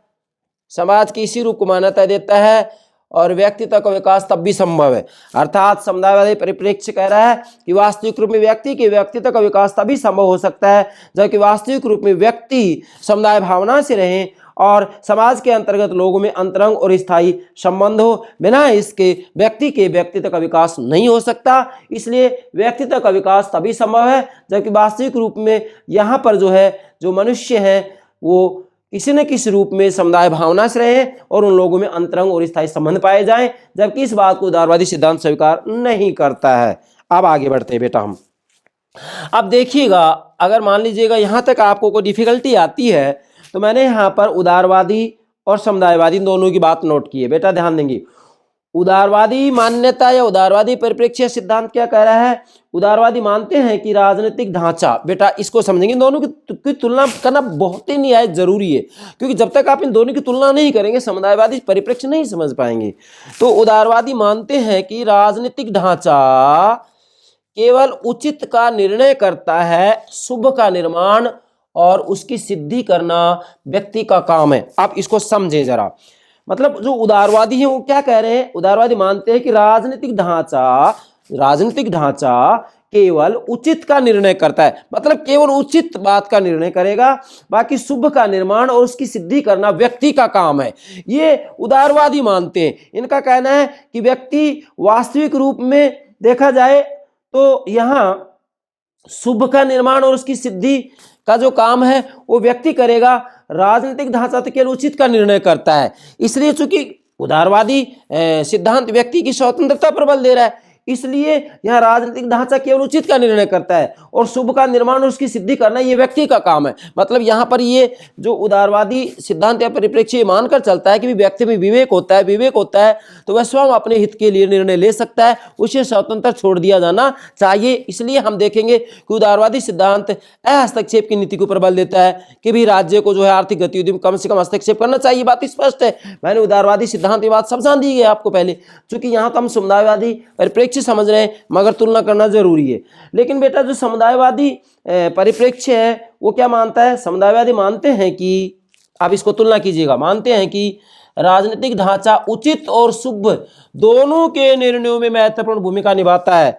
समाज की इसी रूप को मान्यता देता है और व्यक्तित्व का विकास तब भी संभव है। अर्थात समुदायवादी परिप्रेक्ष्य कह रहा है कि वास्तविक रूप में व्यक्ति के व्यक्तित्व का विकास तभी संभव हो सकता है जबकि वास्तविक रूप में व्यक्ति समुदाय भावना से रहें और समाज के अंतर्गत लोगों में अंतरंग और स्थायी संबंध हो। बिना इसके व्यक्ति के व्यक्तित्व का विकास नहीं हो सकता। इसलिए व्यक्तित्व का विकास तभी संभव है जबकि वास्तविक रूप में यहाँ पर जो मनुष्य है वो किसी न किसी रूप में समुदाय भावना से रहे और उन लोगों में अंतरंग और स्थायी संबंध पाए जाएं, जबकि इस बात को उदारवादी सिद्धांत स्वीकार नहीं करता है। अब आगे बढ़ते हैं बेटा हम। अब देखिएगा, अगर मान लीजिएगा यहाँ तक आपको कोई डिफिकल्टी आती है तो मैंने यहाँ पर उदारवादी और समुदायवादी दोनों की बात नोट की है। बेटा ध्यान देंगे, उदारवादी मान्यता या उदारवादी परिप्रेक्ष्य सिद्धांत क्या कह रहा है। उदारवादी मानते हैं कि राजनीतिक ढांचा, बेटा इसको समझेंगे, दोनों की तुलना करना बहुत ही निहायत जरूरी है, क्योंकि जब तक आप इन दोनों की तुलना नहीं करेंगे समुदायवादी परिप्रेक्ष्य नहीं समझ पाएंगे। तो उदारवादी मानते हैं कि राजनीतिक ढांचा केवल उचित का निर्णय करता है, शुभ का निर्माण और उसकी सिद्धि करना व्यक्ति का काम है। आप इसको समझे जरा। मतलब जो उदारवादी हैं वो क्या कह रहे हैं, उदारवादी मानते हैं कि राजनीतिक ढांचा केवल उचित का निर्णय करता है, मतलब केवल उचित बात का निर्णय करेगा, बाकी शुभ का निर्माण और उसकी सिद्धि करना व्यक्ति का काम है। ये उदारवादी मानते हैं। इनका कहना है कि व्यक्ति वास्तविक रूप में देखा जाए तो यहाँ शुभ का निर्माण और उसकी सिद्धि का जो काम है वो व्यक्ति करेगा, राजनीतिक ढांचा तो केवल उचित का निर्णय करता है। इसलिए चूंकि उदारवादी सिद्धांत व्यक्ति की स्वतंत्रता पर बल दे रहा है, इसलिए यह राजनीतिक ढांचा केवल उचित का निर्णय करता है और शुभ का निर्माण और उसकी सिद्धि करना ये व्यक्ति का काम है। मतलब यहाँ पर ये जो उदारवादी सिद्धांत या परिप्रेक्ष्य मानकर चलता है कि व्यक्ति में विवेक होता है तो वह स्वयं अपने हित के लिए निर्णय ले सकता है, उसे स्वतंत्र छोड़ दिया जाना चाहिए। इसलिए हम देखेंगे कि उदारवादी सिद्धांत हस्तक्षेप की नीति को प्रबल देता है कि भी राज्य को जो है आर्थिक गतिविधि में कम से कम हस्तक्षेप करना चाहिए। बात स्पष्ट है, मैंने उदारवादी सिद्धांत की बात समझा दी है आपको पहले, चूंकि यहाँ तो हम समुदायवादी परिप्रेक्ष्य समझ रहे हैं मगर तुलना करना जरूरी है। लेकिन बेटा जो समुदायवादी परिप्रेक्ष्य है वो क्या मानता है? समुदायवादी मानते हैं कि, आप इसको तुलना कीजिएगा, मानते हैं कि राजनीतिक ढांचा उचित और शुभ दोनों के निर्णयों में महत्वपूर्ण भूमिका निभाता है।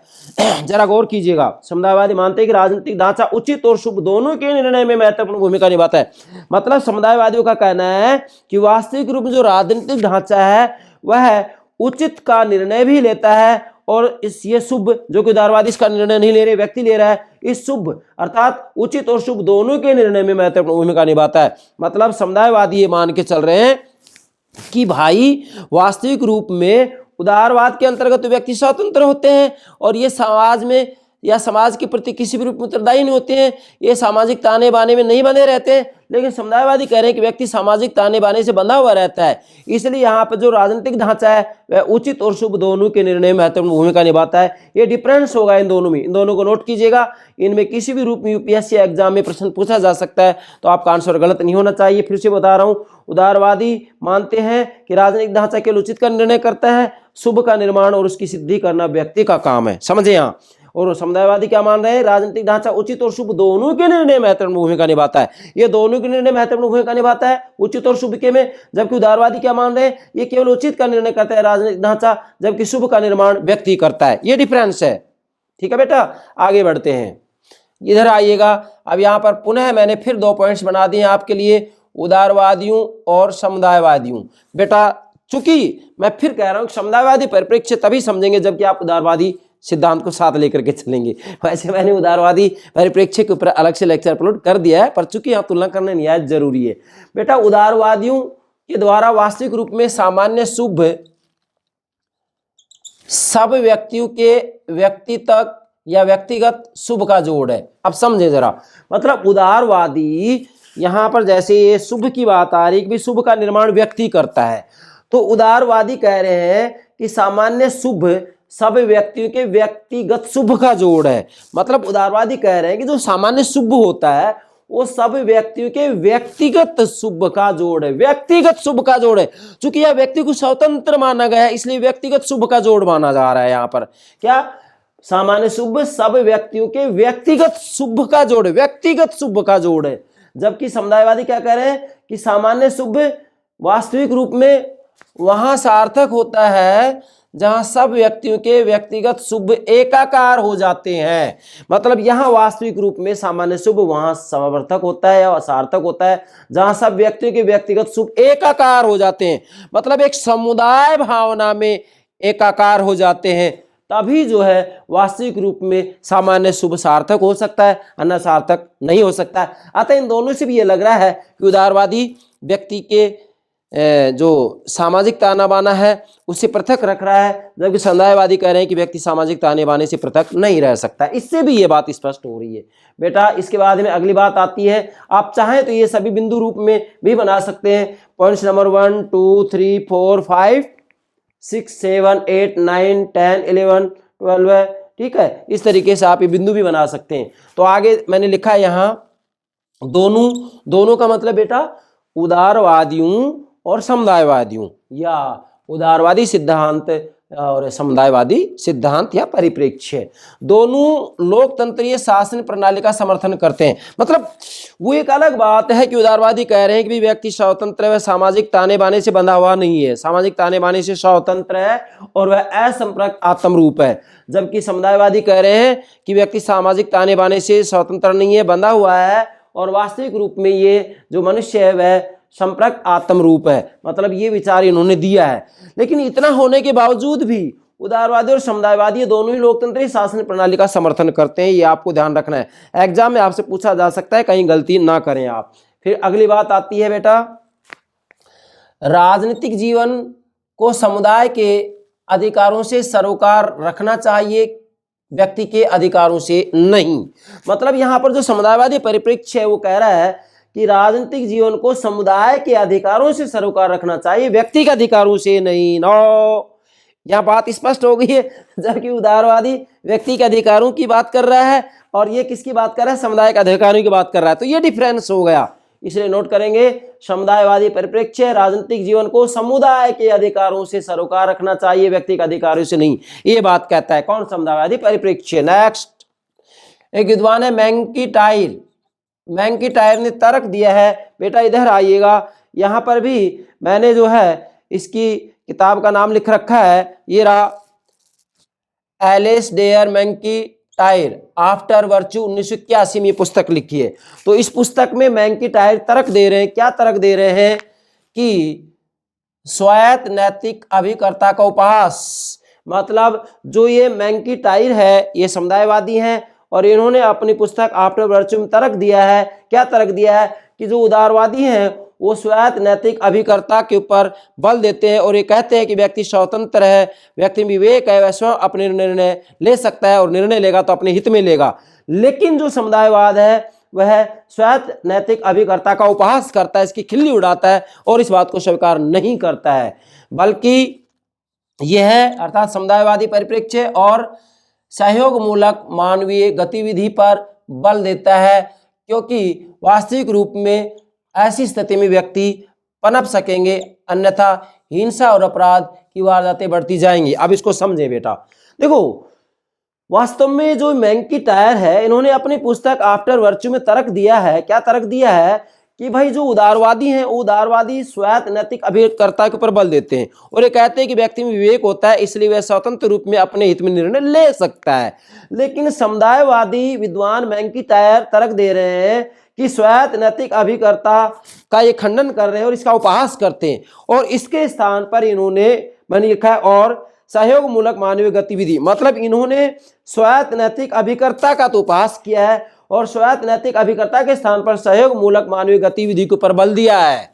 जरा गौर कीजिएगा, समुदायवादी मानते हैं कि राजनीतिक ढांचा उचित और शुभ दोनों के निर्णय में महत्वपूर्ण भूमिका निभाता है। मतलब समुदायवादियों का कहना है कि वास्तविक रूप में जो राजनीतिक ढांचा है वह उचित का निर्णय भी लेता है और ये शुभ, जो कि उदारवादी इसका निर्णय नहीं ले रहे, व्यक्ति ले रहा है, इस शुभ अर्थात उचित और शुभ दोनों के निर्णय में महत्वपूर्ण भूमिका निभाता है। मतलब समुदायवादी ये मान के चल रहे हैं कि भाई वास्तविक रूप में उदारवाद के अंतर्गत व्यक्ति स्वतंत्र होते हैं और ये समाज में या समाज के प्रति किसी भी रूप में उत्तरदायी नहीं होते हैं, ये सामाजिक ताने बाने में नहीं बंधे रहते हैं। लेकिन समुदायवादी कह रहे हैं कि व्यक्ति सामाजिक ताने बाने से बंधा हुआ रहता है, इसलिए यहाँ पर जो राजनीतिक ढांचा है वह उचित और शुभ दोनों के निर्णय में महत्वपूर्ण भूमिका निभाता है। ये डिफरेंस होगा इन दोनों में, इन दोनों को नोट कीजिएगा। इनमें किसी भी रूप में यूपीएससी एग्जाम में प्रश्न पूछा जा सकता है, तो आपका आंसर गलत नहीं होना चाहिए। फिर से बता रहा हूँ, उदारवादी मानते हैं कि राजनीतिक ढांचा केवल उचित का निर्णय करता है, शुभ का निर्माण और उसकी सिद्धि करना व्यक्ति का काम है, समझे यहाँ। और समुदायवादी क्या मान रहे हैं? राजनीतिक ढांचा उचित और शुभ दोनों के निर्णय महत्वपूर्ण भूमिका निभाता है। ये दोनों के निर्णय महत्वपूर्ण भूमिका निभाता है उचित और शुभ के में, जबकि उदारवादी क्या मान रहे हैं? ये केवल उचित का निर्णय करता है राजनीतिक ढांचा, जबकि शुभ का निर्माण व्यक्ति करता है। ये डिफरेंस है, ठीक है बेटा। आगे बढ़ते हैं, इधर आइएगा। अब यहाँ पर पुनः मैंने फिर 2 पॉइंट्स बना दिए आपके लिए, उदारवादियों और समुदायवादियों। बेटा चूंकि मैं फिर कह रहा हूँ समुदायवादी परिप्रेक्ष्य तभी समझेंगे जबकि आप उदारवादी सिद्धांत को साथ लेकर के चलेंगे। वैसे मैंने उदारवादी परिप्रेक्ष्य के ऊपर अलग से लेक्चर अपलोड कर दिया है, पर चूंकि यहाँ तुलना करना निहायत जरूरी है। बेटा उदारवादियों के द्वारा वास्तविक रूप में सामान्य शुभ सब व्यक्तियों के व्यक्ति तक या व्यक्तिगत शुभ का जोड़ है। अब समझे जरा, मतलब उदारवादी यहाँ पर जैसे ये शुभ की बात आ रही कि शुभ का निर्माण व्यक्ति करता है, तो उदारवादी कह रहे हैं कि सामान्य शुभ सब व्यक्तियों के व्यक्तिगत शुभ का जोड़ है। मतलब उदारवादी कह रहे हैं कि जो सामान्य शुभ होता है वो सब व्यक्तियों के व्यक्तिगत शुभ का जोड़ है, व्यक्तिगत शुभ का जोड़ है। चूंकि यह व्यक्ति को स्वतंत्र माना गया है इसलिए व्यक्तिगत शुभ का जोड़ माना जा रहा है। यहाँ पर क्या? सामान्य शुभ सब व्यक्तियों के व्यक्तिगत शुभ का जोड़ है, व्यक्तिगत शुभ का जोड़ है। जबकि समुदायवादी क्या कह रहे हैं कि सामान्य शुभ वास्तविक रूप में वहां सार्थक होता है जहां सब व्यक्तियों के व्यक्तिगत शुभ एकाकार हो जाते हैं। मतलब यहां वास्तविक रूप में सामान्य शुभ वहां समर्थक होता है या सार्थक होता है जहां सब व्यक्तियों के व्यक्तिगत शुभ एकाकार हो जाते हैं। मतलब एक समुदाय भावना में एकाकार हो जाते हैं, तभी जो है वास्तविक रूप में सामान्य शुभ सार्थक हो सकता है, अन्य सार्थक नहीं हो सकता है। अतः इन दोनों से भी ये लग रहा है कि उदारवादी व्यक्ति के जो सामाजिक ताना बाना है उससे पृथक रख रहा है, जबकि समुदायवादी कह रहे हैं कि व्यक्ति सामाजिक ताने बाने से पृथक नहीं रह सकता। इससे भी ये बात स्पष्ट हो रही है। बेटा इसके बाद में अगली बात आती है, आप चाहें तो ये सभी बिंदु रूप में भी बना सकते हैं। पॉइंट्स नंबर 1 2 3 4 5 6 7 8 9 10 11 12 है, ठीक है। इस तरीके से आप ये बिंदु भी बना सकते हैं। तो आगे मैंने लिखा है यहाँ दोनों का मतलब बेटा उदारवादियों और समुदायवादियों या उदारवादी सिद्धांत और समुदायवादी सिद्धांत या परिप्रेक्ष्य, दोनों लोकतंत्रीय शासन प्रणाली का समर्थन करते हैं। मतलब वो एक अलग बात है कि उदारवादी कह रहे हैं कि भी व्यक्ति स्वतंत्र व सामाजिक ताने बाने से बंधा हुआ नहीं है, सामाजिक ताने बाने से स्वतंत्र है और वह असंपर्क आत्म रूप है, जबकि समुदायवादी कह रहे हैं कि व्यक्ति सामाजिक ताने बाने से स्वतंत्र नहीं है, बंधा हुआ है और वास्तविक रूप में ये जो मनुष्य है वह संपर्क आत्म रूप है। मतलब ये विचार इन्होंने दिया है। लेकिन इतना होने के बावजूद भी उदारवादी और समुदायवादी दोनों ही लोकतंत्री शासन प्रणाली का समर्थन करते हैं, ये आपको ध्यान रखना है। एग्जाम में आपसे पूछा जा सकता है, कहीं गलती ना करें आप। फिर अगली बात आती है बेटा, राजनीतिक जीवन को समुदाय के अधिकारों से सरोकार रखना चाहिए, व्यक्ति के अधिकारों से नहीं। मतलब यहाँ पर जो समुदायवादी परिप्रेक्ष्य है वो कह रहा है कि राजनीतिक जीवन को समुदाय के अधिकारों से सरोकार रखना चाहिए, व्यक्ति के अधिकारों से नहीं। नो, यह बात स्पष्ट हो गई है। जबकि उदारवादी व्यक्ति के अधिकारों की बात कर रहा है और ये किसकी बात कर रहा है, समुदाय के अधिकारों की बात कर रहा है। तो ये डिफरेंस हो गया, इसलिए नोट करेंगे, समुदायवादी परिप्रेक्ष्य राजनीतिक जीवन को समुदाय के अधिकारों से सरोकार रखना चाहिए, व्यक्ति के अधिकारों से नहीं, ये बात कहता है कौन, समुदायवादी परिप्रेक्ष्य। नेक्स्ट, एक विद्वान है मैंकीटायर, मैंकीटायर ने तर्क दिया है, बेटा इधर आइएगा, यहाँ पर भी मैंने जो है इसकी किताब का नाम लिख रखा है, ये रहा, एलेसडेयर मैंकीटायर आफ्टर वर्च्यू, 1981 में ये पुस्तक लिखी है। तो इस पुस्तक में मैंकीटायर तर्क दे रहे हैं, क्या तर्क दे रहे हैं कि स्वायत्त नैतिक अभिकर्ता का उपहास। मतलब जो ये मैंकीटायर है ये समुदायवादी हैं और इन्होंने अपनी पुस्तक आफ्टर वर्च्यू में तर्क दिया है, क्या तर्क दिया है कि जो उदारवादी हैं वो स्वायत्त नैतिक अभिकर्ता के ऊपर बल देते हैं और ये कहते हैं कि व्यक्ति स्वतंत्र है, व्यक्ति में विवेक है, वह स्वयं अपने निर्णय ले सकता है और निर्णय लेगा तो अपने हित में लेगा। लेकिन जो समुदायवाद है वह स्वायत्त नैतिक अभिकर्ता का उपहास करता है, इसकी खिल्ली उड़ाता है और इस बात को स्वीकार नहीं करता है, बल्कि यह है अर्थात समुदायवादी परिप्रेक्ष्य और सहयोग मूलक मानवीय गतिविधि पर बल देता है, क्योंकि वास्तविक रूप में ऐसी स्थिति में व्यक्ति पनप सकेंगे, अन्यथा हिंसा और अपराध की वारदातें बढ़ती जाएंगी। अब इसको समझें बेटा, देखो वास्तव में जो मैंकीटायर है इन्होंने अपनी पुस्तक आफ्टर वर्च्यू में तर्क दिया है, क्या तर्क दिया है कि भाई जो उदारवादी हैं उदारवादी स्वायत्त नैतिक अभिकर्ता के ऊपर बल देते हैं और ये कहते हैं कि व्यक्ति में विवेक होता है इसलिए वह स्वतंत्र रूप में अपने हित में निर्णय ले सकता है। लेकिन समुदायवादी विद्वान मैंकीटायर तर्क दे रहे हैं कि स्वायत्त नैतिक अभिकर्ता का ये खंडन कर रहे हैं और इसका उपहास करते हैं और इसके स्थान पर इन्होंने मैंने लिखा है और सहयोग मूलक मानवीय गतिविधि। मतलब इन्होंने स्वायत्त नैतिक अभिकर्ता का तो उपहास किया है और स्वायत्त नैतिक अभिकर्ता के स्थान पर सहयोग मूलक मानवीय गतिविधि के ऊपर बल दिया है।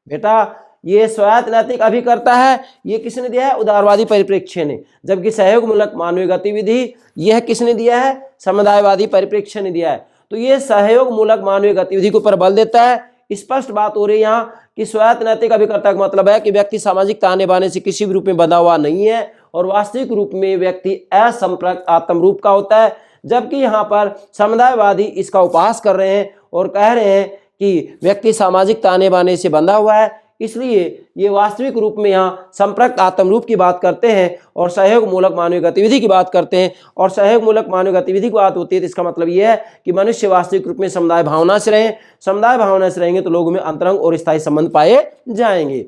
बेटा ये स्वायत्त नैतिक अभिकर्ता है, ये किसने दिया है, उदारवादी परिप्रेक्ष्य ने, जबकि सहयोग मूलक मानवीय गतिविधि यह किसने दिया है, समुदायवादी परिप्रेक्ष्य ने दिया है। तो ये सहयोग मूलक मानवीय गतिविधि के ऊपर बल देता है। स्पष्ट बात हो रही है यहाँ कि स्वायत्त नैतिक अभिकर्ता का मतलब है कि व्यक्ति सामाजिक ताने बाने से किसी भी रूप में बंधा हुआ नहीं है और वास्तविक रूप में व्यक्ति असंपर्क आत्म रूप का होता है, जबकि यहाँ पर समुदायवादी इसका उपहास कर रहे हैं और कह रहे हैं कि व्यक्ति सामाजिक ताने बाने से बंधा हुआ है, इसलिए ये वास्तविक रूप में यहाँ संपर्क आत्म रूप की बात करते हैं और सहयोग मूलक मानवीय गतिविधि की बात करते हैं। और सहयोग मूलक मानवीय गतिविधि की बात होती है तो इसका मतलब यह है कि मनुष्य वास्तविक रूप में समुदाय भावना से रहें, समुदाय भावना से रहेंगे तो लोगों में अंतरंग और स्थायी संबंध पाए जाएंगे।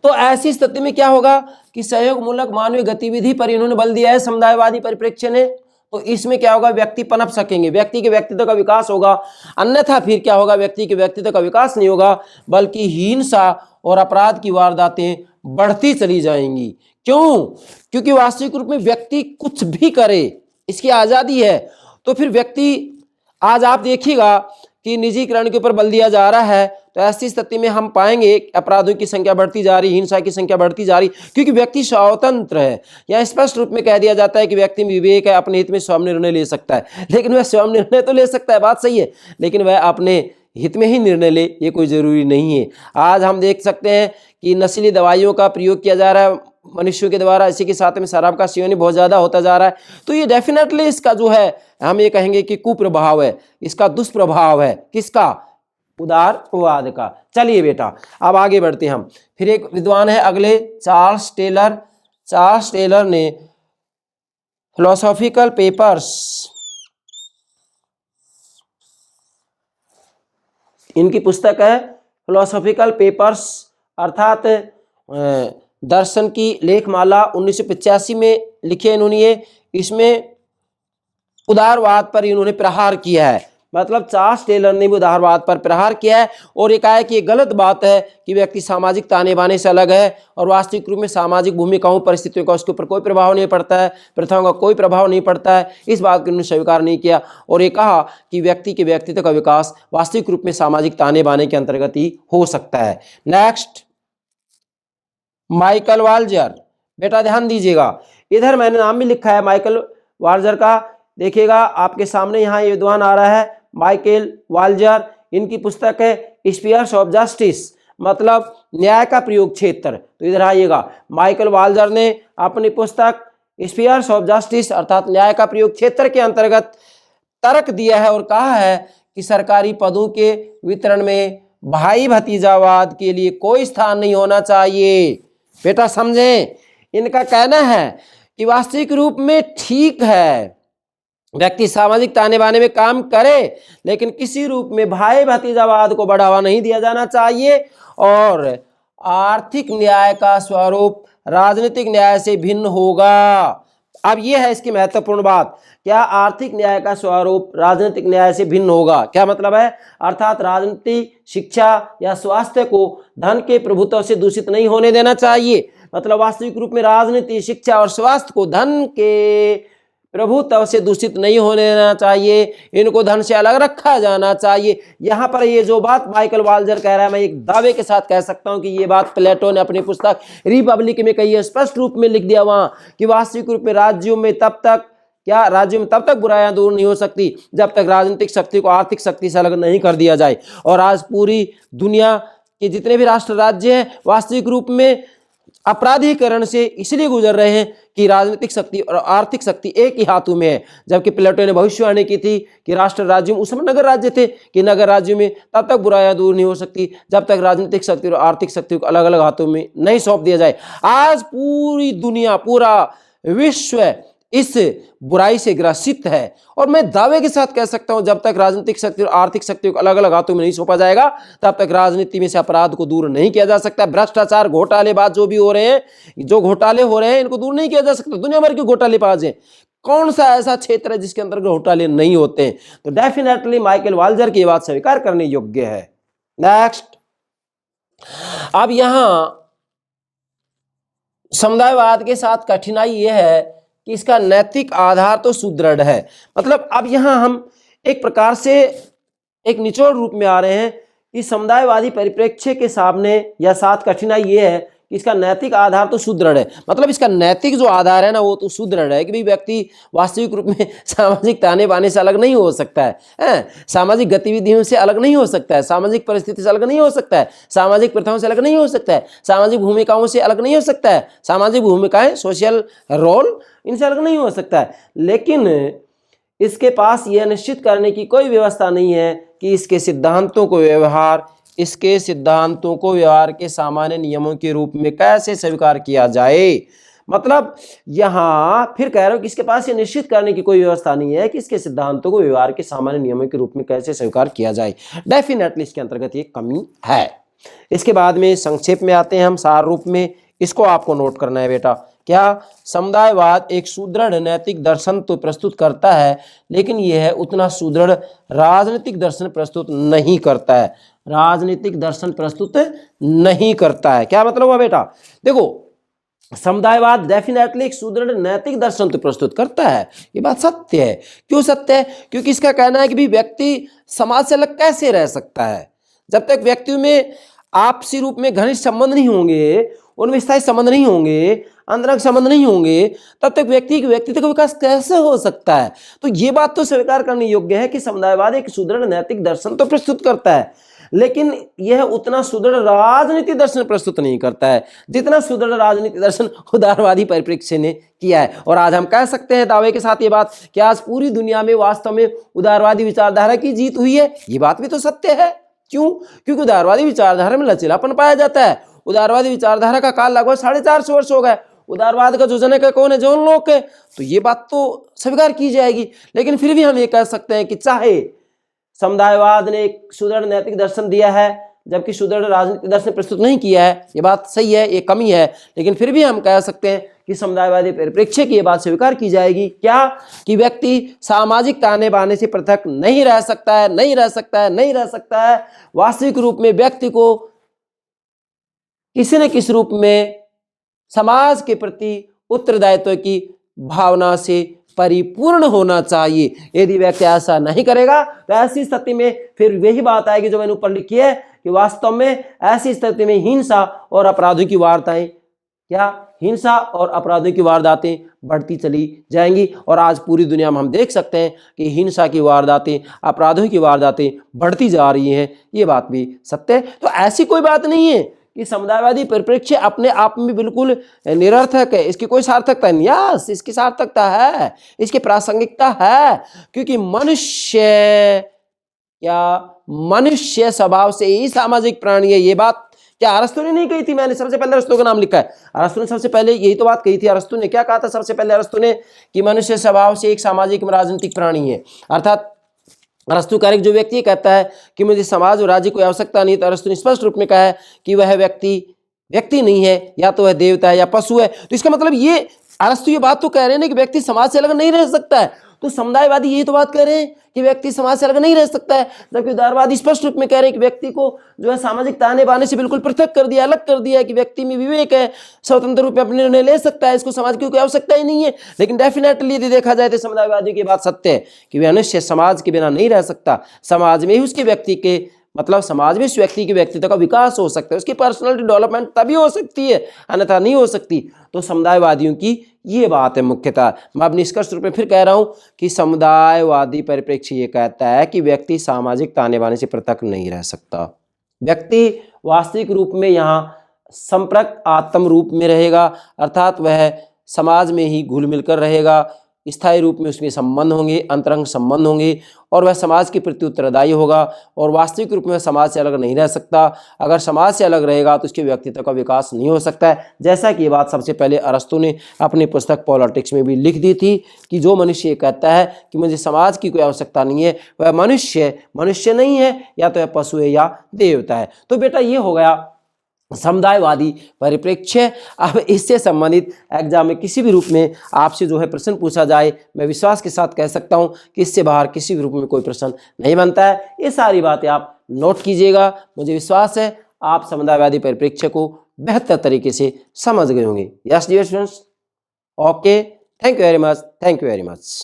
तो ऐसी स्थिति में क्या होगा कि सहयोग मूलक मानवीय गतिविधि पर इन्होंने बल दिया है समुदायवादी परिप्रेक्ष्य ने, तो इसमें क्या होगा, व्यक्ति पनप सकेंगे, व्यक्ति के व्यक्तित्व का विकास होगा। अन्यथा फिर क्या होगा, व्यक्ति के व्यक्तित्व का विकास नहीं होगा बल्कि हिंसा और अपराध की वारदातें बढ़ती चली जाएंगी। क्यों? क्योंकि वास्तविक रूप में व्यक्ति कुछ भी करे, इसकी आजादी है। तो फिर व्यक्ति, आज आप देखिएगा कि निजीकरण के ऊपर बल दिया जा रहा है, तो ऐसी स्थिति में हम पाएंगे अपराधों की संख्या बढ़ती जा रही, हिंसा की संख्या बढ़ती जा रही, क्योंकि व्यक्ति स्वतंत्र है। यहाँ स्पष्ट रूप में कह दिया जाता है कि व्यक्ति में विवेक है, अपने हित में स्वयं निर्णय ले सकता है। लेकिन वह स्वयं निर्णय तो ले सकता है, बात सही है, लेकिन वह अपने हित में ही निर्णय ले, ये कोई जरूरी नहीं है। आज हम देख सकते हैं कि नशीली दवाइयों का प्रयोग किया जा रहा है मनुष्यों के द्वारा, इसी के साथ में शराब का सेवन बहुत ज़्यादा होता जा रहा है। तो ये डेफिनेटली इसका जो है हम ये कहेंगे कि कुप्रभाव है, इसका दुष्प्रभाव है, किसका, उदारवाद का। चलिए बेटा अब आगे बढ़ते हैं हम। फिर एक विद्वान है अगले, चार्ल्स टेलर, चार्ल्स टेलर ने फिलोसॉफिकल पेपर्स, इनकी पुस्तक है फिलोसॉफिकल पेपर्स अर्थात दर्शन की लेखमाला 1985 में लिखे इन्होंने ये। इसमें उदारवाद पर इन्होंने प्रहार किया है, मतलब चार्ल्स टेलर ने भी उदारवाद पर प्रहार किया है और ये कहा है कि ये गलत बात है कि व्यक्ति सामाजिक ताने बाने से अलग है और वास्तविक रूप में सामाजिक भूमिकाओं परिस्थितियों का उसके ऊपर कोई प्रभाव नहीं पड़ता है, प्रथाओं का कोई प्रभाव नहीं पड़ता है। इस बात को उन्होंने स्वीकार नहीं किया और ये कहा कि व्यक्ति के व्यक्तित्व का विकास वास्तविक रूप में सामाजिक ताने बाने के अंतर्गत ही हो सकता है। Next, Michael Walzer. बेटा ध्यान दीजिएगा, इधर मैंने नाम भी लिखा है माइकल वाल्जर का, देखिएगा आपके सामने यहाँ ये विद्वान आ रहा है माइकल वाल्जर। इनकी पुस्तक है स्फीयर्स ऑफ जस्टिस, मतलब न्याय का प्रयोग क्षेत्र। तो इधर आइएगा, माइकल वाल्जर ने अपनी पुस्तक स्फीयर्स ऑफ जस्टिस अर्थात न्याय का प्रयोग क्षेत्र के अंतर्गत तर्क दिया है और कहा है कि सरकारी पदों के वितरण में भाई भतीजावाद के लिए कोई स्थान नहीं होना चाहिए। बेटा समझें, इनका कहना है कि वास्तविक रूप में ठीक है व्यक्ति सामाजिक ताने बाने में काम करे, लेकिन किसी रूप में भाई भतीजावाद को बढ़ावा नहीं दिया जाना चाहिए और आर्थिक न्याय का स्वरूप राजनीतिक न्याय से भिन्न होगा। अब यह है इसकी महत्वपूर्ण बात, क्या आर्थिक न्याय का स्वरूप राजनीतिक न्याय से भिन्न होगा? क्या मतलब है? अर्थात राजनीति, शिक्षा या स्वास्थ्य को धन के प्रभुत्व से दूषित नहीं होने देना चाहिए। मतलब वास्तविक रूप में राजनीति, शिक्षा और स्वास्थ्य को धन के प्रभुत्व से दूषित नहीं होने देना चाहिए, इनको धन से अलग रखा जाना चाहिए। यहाँ पर ये जो बात माइकल वाल्जर कह रहा है, मैं एक दावे के साथ कह सकता हूँ कि ये बात प्लेटो ने अपनी पुस्तक रिपब्लिक में कही है, स्पष्ट रूप में लिख दिया वहां कि वास्तविक रूप में राज्यों में तब तक बुराइयां दूर नहीं हो सकती जब तक राजनीतिक शक्ति को आर्थिक शक्ति से अलग नहीं कर दिया जाए। और आज पूरी दुनिया के जितने भी राष्ट्र राज्य हैं वास्तविक रूप में अपराधीकरण से इसलिए गुजर रहे हैं कि राजनीतिक शक्ति और आर्थिक शक्ति एक ही हाथों में है। जबकि प्लेटो ने भविष्यवाणी की थी कि राष्ट्र राज्यों में, उस समय नगर राज्य थे, कि नगर राज्यों में तब तक बुराइयां दूर नहीं हो सकती जब तक राजनीतिक शक्ति और आर्थिक शक्ति को अलग अलग हाथों में नहीं सौंप दिया जाए। आज पूरी दुनिया, पूरा विश्व इस बुराई से ग्रसित है और मैं दावे के साथ कह सकता हूं जब तक राजनीतिक शक्ति और आर्थिक शक्ति को अलग अलग हाथों में नहीं सौंपा जाएगा तब तक राजनीति में से अपराध को दूर नहीं किया जा सकता। भ्रष्टाचार, घोटालेबाज जो भी हो रहे हैं, जो घोटाले हो रहे हैं, इनको दूर नहीं किया जा सकता। दुनिया भर के घोटालेबाज हैं, कौन सा ऐसा क्षेत्र है जिसके अंदर घोटाले नहीं होते हैं? तो डेफिनेटली माइकल वाल्जर की बात स्वीकार करने योग्य है। नेक्स्ट, अब यहां समुदायवाद के साथ कठिनाई यह है कि इसका नैतिक आधार तो सुदृढ़ है। मतलब अब यहां हम एक प्रकार से एक निचोड़ रूप में आ रहे हैं कि समुदायवादी परिप्रेक्ष्य के सामने या साथ कठिनाई ये है कि इसका नैतिक आधार तो सुदृढ़ है। मतलब इसका नैतिक जो आधार है ना, वो तो सुदृढ़ है कि भाई व्यक्ति वास्तविक रूप में सामाजिक ताने बाने से अलग नहीं हो सकता है, सामाजिक गतिविधियों से अलग नहीं हो सकता है, सामाजिक परिस्थिति से अलग नहीं हो सकता है, सामाजिक प्रथाओं से अलग नहीं हो सकता है, सामाजिक भूमिकाओं से अलग नहीं हो सकता है, सामाजिक भूमिकाएं, सोशल रोल, इनसे अलग नहीं हो सकता है। लेकिन इसके पास यह निश्चित करने की कोई व्यवस्था नहीं है कि इसके सिद्धांतों को व्यवहार के सामान्य नियमों के रूप में कैसे स्वीकार किया जाए। मतलब यहां फिर कह रहा हूं कि इसके पास ये निश्चित करने की कोई व्यवस्था नहीं है कि इसके सिद्धांतों को व्यवहार के सामान्य नियमों के रूप में कैसे स्वीकार किया जाए। डेफिनेटली इसके अंतर्गत ये कमी है। इसके बाद में संक्षेप में आते हैं हम सार रूप में, इसको आपको नोट करना है बेटा। क्या? समुदायवाद एक सुदृढ़ नैतिक दर्शन तो प्रस्तुत करता है, लेकिन यह उतना सुदृढ़ राजनीतिक दर्शन प्रस्तुत नहीं करता है। राजनीतिक दर्शन प्रस्तुत नहीं करता है। क्या मतलब हुआ बेटा? देखो, समुदायवाद डेफिनेटली एक सुदृढ़ नैतिक दर्शन तो प्रस्तुत करता है, ये बात सत्य है। क्यों सत्य है? क्योंकि इसका कहना है कि भी व्यक्ति समाज से अलग कैसे रह सकता है। जब तक व्यक्तियों में आपसी रूप में घनिष्ठ संबंध नहीं होंगे, उनमें स्थायी संबंध नहीं होंगे, अंतरंग संबंध नहीं होंगे, तब तक व्यक्तित्व का विकास कैसे हो सकता है? तो ये बात तो स्वीकार करने योग्य है कि समुदायवाद एक सुदृढ़ नैतिक दर्शन तो प्रस्तुत करता है, लेकिन यह उतना सुदृढ़ राजनीतिक दर्शन प्रस्तुत नहीं करता है जितना सुदृढ़ राजनीतिक दर्शन उदारवादी परिप्रेक्ष्य ने किया है। और आज हम कह सकते हैं दावे के साथ ये बात कि आज पूरी दुनिया में वास्तव में उदारवादी विचारधारा की जीत हुई है। ये बात भी तो सत्य है। क्यों? क्योंकि उदारवादी विचारधारा में लचीलापन पाया जाता है। उदारवादी विचारधारा का काल लगभग 450 वर्ष हो गए उदारवाद का जो जनक है कौन है? जॉन लॉक है। तो ये बात तो स्वीकार की जाएगी। लेकिन फिर भी हम ये कह सकते हैं कि चाहे समुदायवाद ने एक सुदृढ़ नैतिक दर्शन दिया है जबकि सुदृढ़ राजनीतिक दर्शन प्रस्तुत नहीं किया है, ये बात सही है, ये कमी है, लेकिन फिर भी हम कह सकते हैं कि समुदायवादी परिप्रेक्ष्य की ये बात स्वीकार की जाएगी क्या? कि व्यक्ति सामाजिक ताने बाने से पृथक नहीं रह सकता है, नहीं रह सकता है, नहीं रह सकता है। वास्तविक रूप में व्यक्ति को किसी न किसी रूप में समाज के प्रति उत्तरदायित्व की भावना से परिपूर्ण होना चाहिए। यदि व्यक्ति ऐसा नहीं करेगा तो ऐसी स्थिति में फिर वही बात आएगी जो मैंने ऊपर लिखी है कि वास्तव में ऐसी स्थिति में हिंसा और अपराधों की वारदातें हिंसा और अपराधों की वारदातें बढ़ती चली जाएंगी। और आज पूरी दुनिया में हम देख सकते हैं कि हिंसा की वारदातें, अपराधों की वारदातें बढ़ती जा रही हैं। ये बात भी सत्य है। तो ऐसी कोई बात नहीं है कि समुदायवादी परिप्रेक्ष्य अपने आप में बिल्कुल निरर्थक है, इसकी कोई सार्थकता नहीं। यस, इसकी सार्थकता है, इसकी प्रासंगिकता है, क्योंकि मनुष्य स्वभाव से ही सामाजिक प्राणी है। ये बात क्या अरस्तु ने नहीं कही थी? मैंने सबसे पहले अरस्तु का नाम लिखा है। अरस्तु ने सबसे पहले यही तो बात कही थी। अरस्तु ने क्या कहा था सबसे पहले? अरस्तु ने कि मनुष्य स्वभाव से एक सामाजिक राजनीतिक प्राणी है। अर्थात अरस्तु का एक जो व्यक्ति कहता है कि मुझे समाज और राज्य की आवश्यकता नहीं, तो अरस्तु ने स्पष्ट रूप में कहा है कि वह व्यक्ति नहीं है, या तो वह देवता है या पशु है। तो इसका मतलब ये अरस्तु ये बात तो कह रहे हैं कि व्यक्ति समाज से अलग नहीं रह सकता है। तो समुदायवादी यही तो बात कह रहे हैं कि व्यक्ति समाज से अलग नहीं रह सकता है, जबकि उदारवादी स्पष्ट रूप में कह रहे हैं कि व्यक्ति को जो है सामाजिक ताने बाने से बिल्कुल पृथक कर दिया, अलग कर दिया, कि व्यक्ति में विवेक है, स्वतंत्र रूप में अपने निर्णय ले सकता है, इसको समाज की कोई आवश्यकता ही नहीं है। लेकिन डेफिनेटली यदि देखा जाए तो समुदायवादी की बात सत्य है कि मनुष्य समाज के बिना नहीं रह सकता। समाज में ही उसके व्यक्ति के समाज में उस व्यक्ति के व्यक्तित्व का विकास हो सकता है, उसकी पर्सनालिटी डेवलपमेंट तभी हो सकती है, अन्यथा नहीं हो सकती। तो समुदायवादियों की ये बात है मुख्यतः। मैं अब निष्कर्ष रूप में फिर कह रहा हूं कि समुदायवादी परिप्रेक्ष्य ये कहता है कि व्यक्ति सामाजिक ताने बाने से पृथक नहीं रह सकता। व्यक्ति वास्तविक रूप में यहाँ संपर्क आत्म रूप में रहेगा, अर्थात वह समाज में ही घुल मिलकर रहेगा, स्थायी रूप में उसमें संबंध होंगे, अंतरंग संबंध होंगे, और वह समाज के प्रति उत्तरदायी होगा, और वास्तविक रूप में समाज से अलग नहीं रह सकता। अगर समाज से अलग रहेगा तो उसके व्यक्तित्व का विकास नहीं हो सकता है। जैसा कि ये बात सबसे पहले अरस्तु ने अपनी पुस्तक पॉलिटिक्स में भी लिख दी थी कि जो मनुष्य कहता है कि मुझे समाज की कोई आवश्यकता नहीं है, वह मनुष्य नहीं है, या तो वह पशु है या देवता है। तो बेटा ये हो गया समुदायवादी परिप्रेक्ष्य। अब इससे संबंधित एग्जाम में किसी भी रूप में आपसे जो है प्रश्न पूछा जाए, मैं विश्वास के साथ कह सकता हूं कि इससे बाहर किसी भी रूप में कोई प्रश्न नहीं बनता है। ये सारी बातें आप नोट कीजिएगा। मुझे विश्वास है आप समुदायवादी परिप्रेक्ष्य को बेहतर तरीके से समझ गए होंगे। Yes dear students, okay, thank you very much.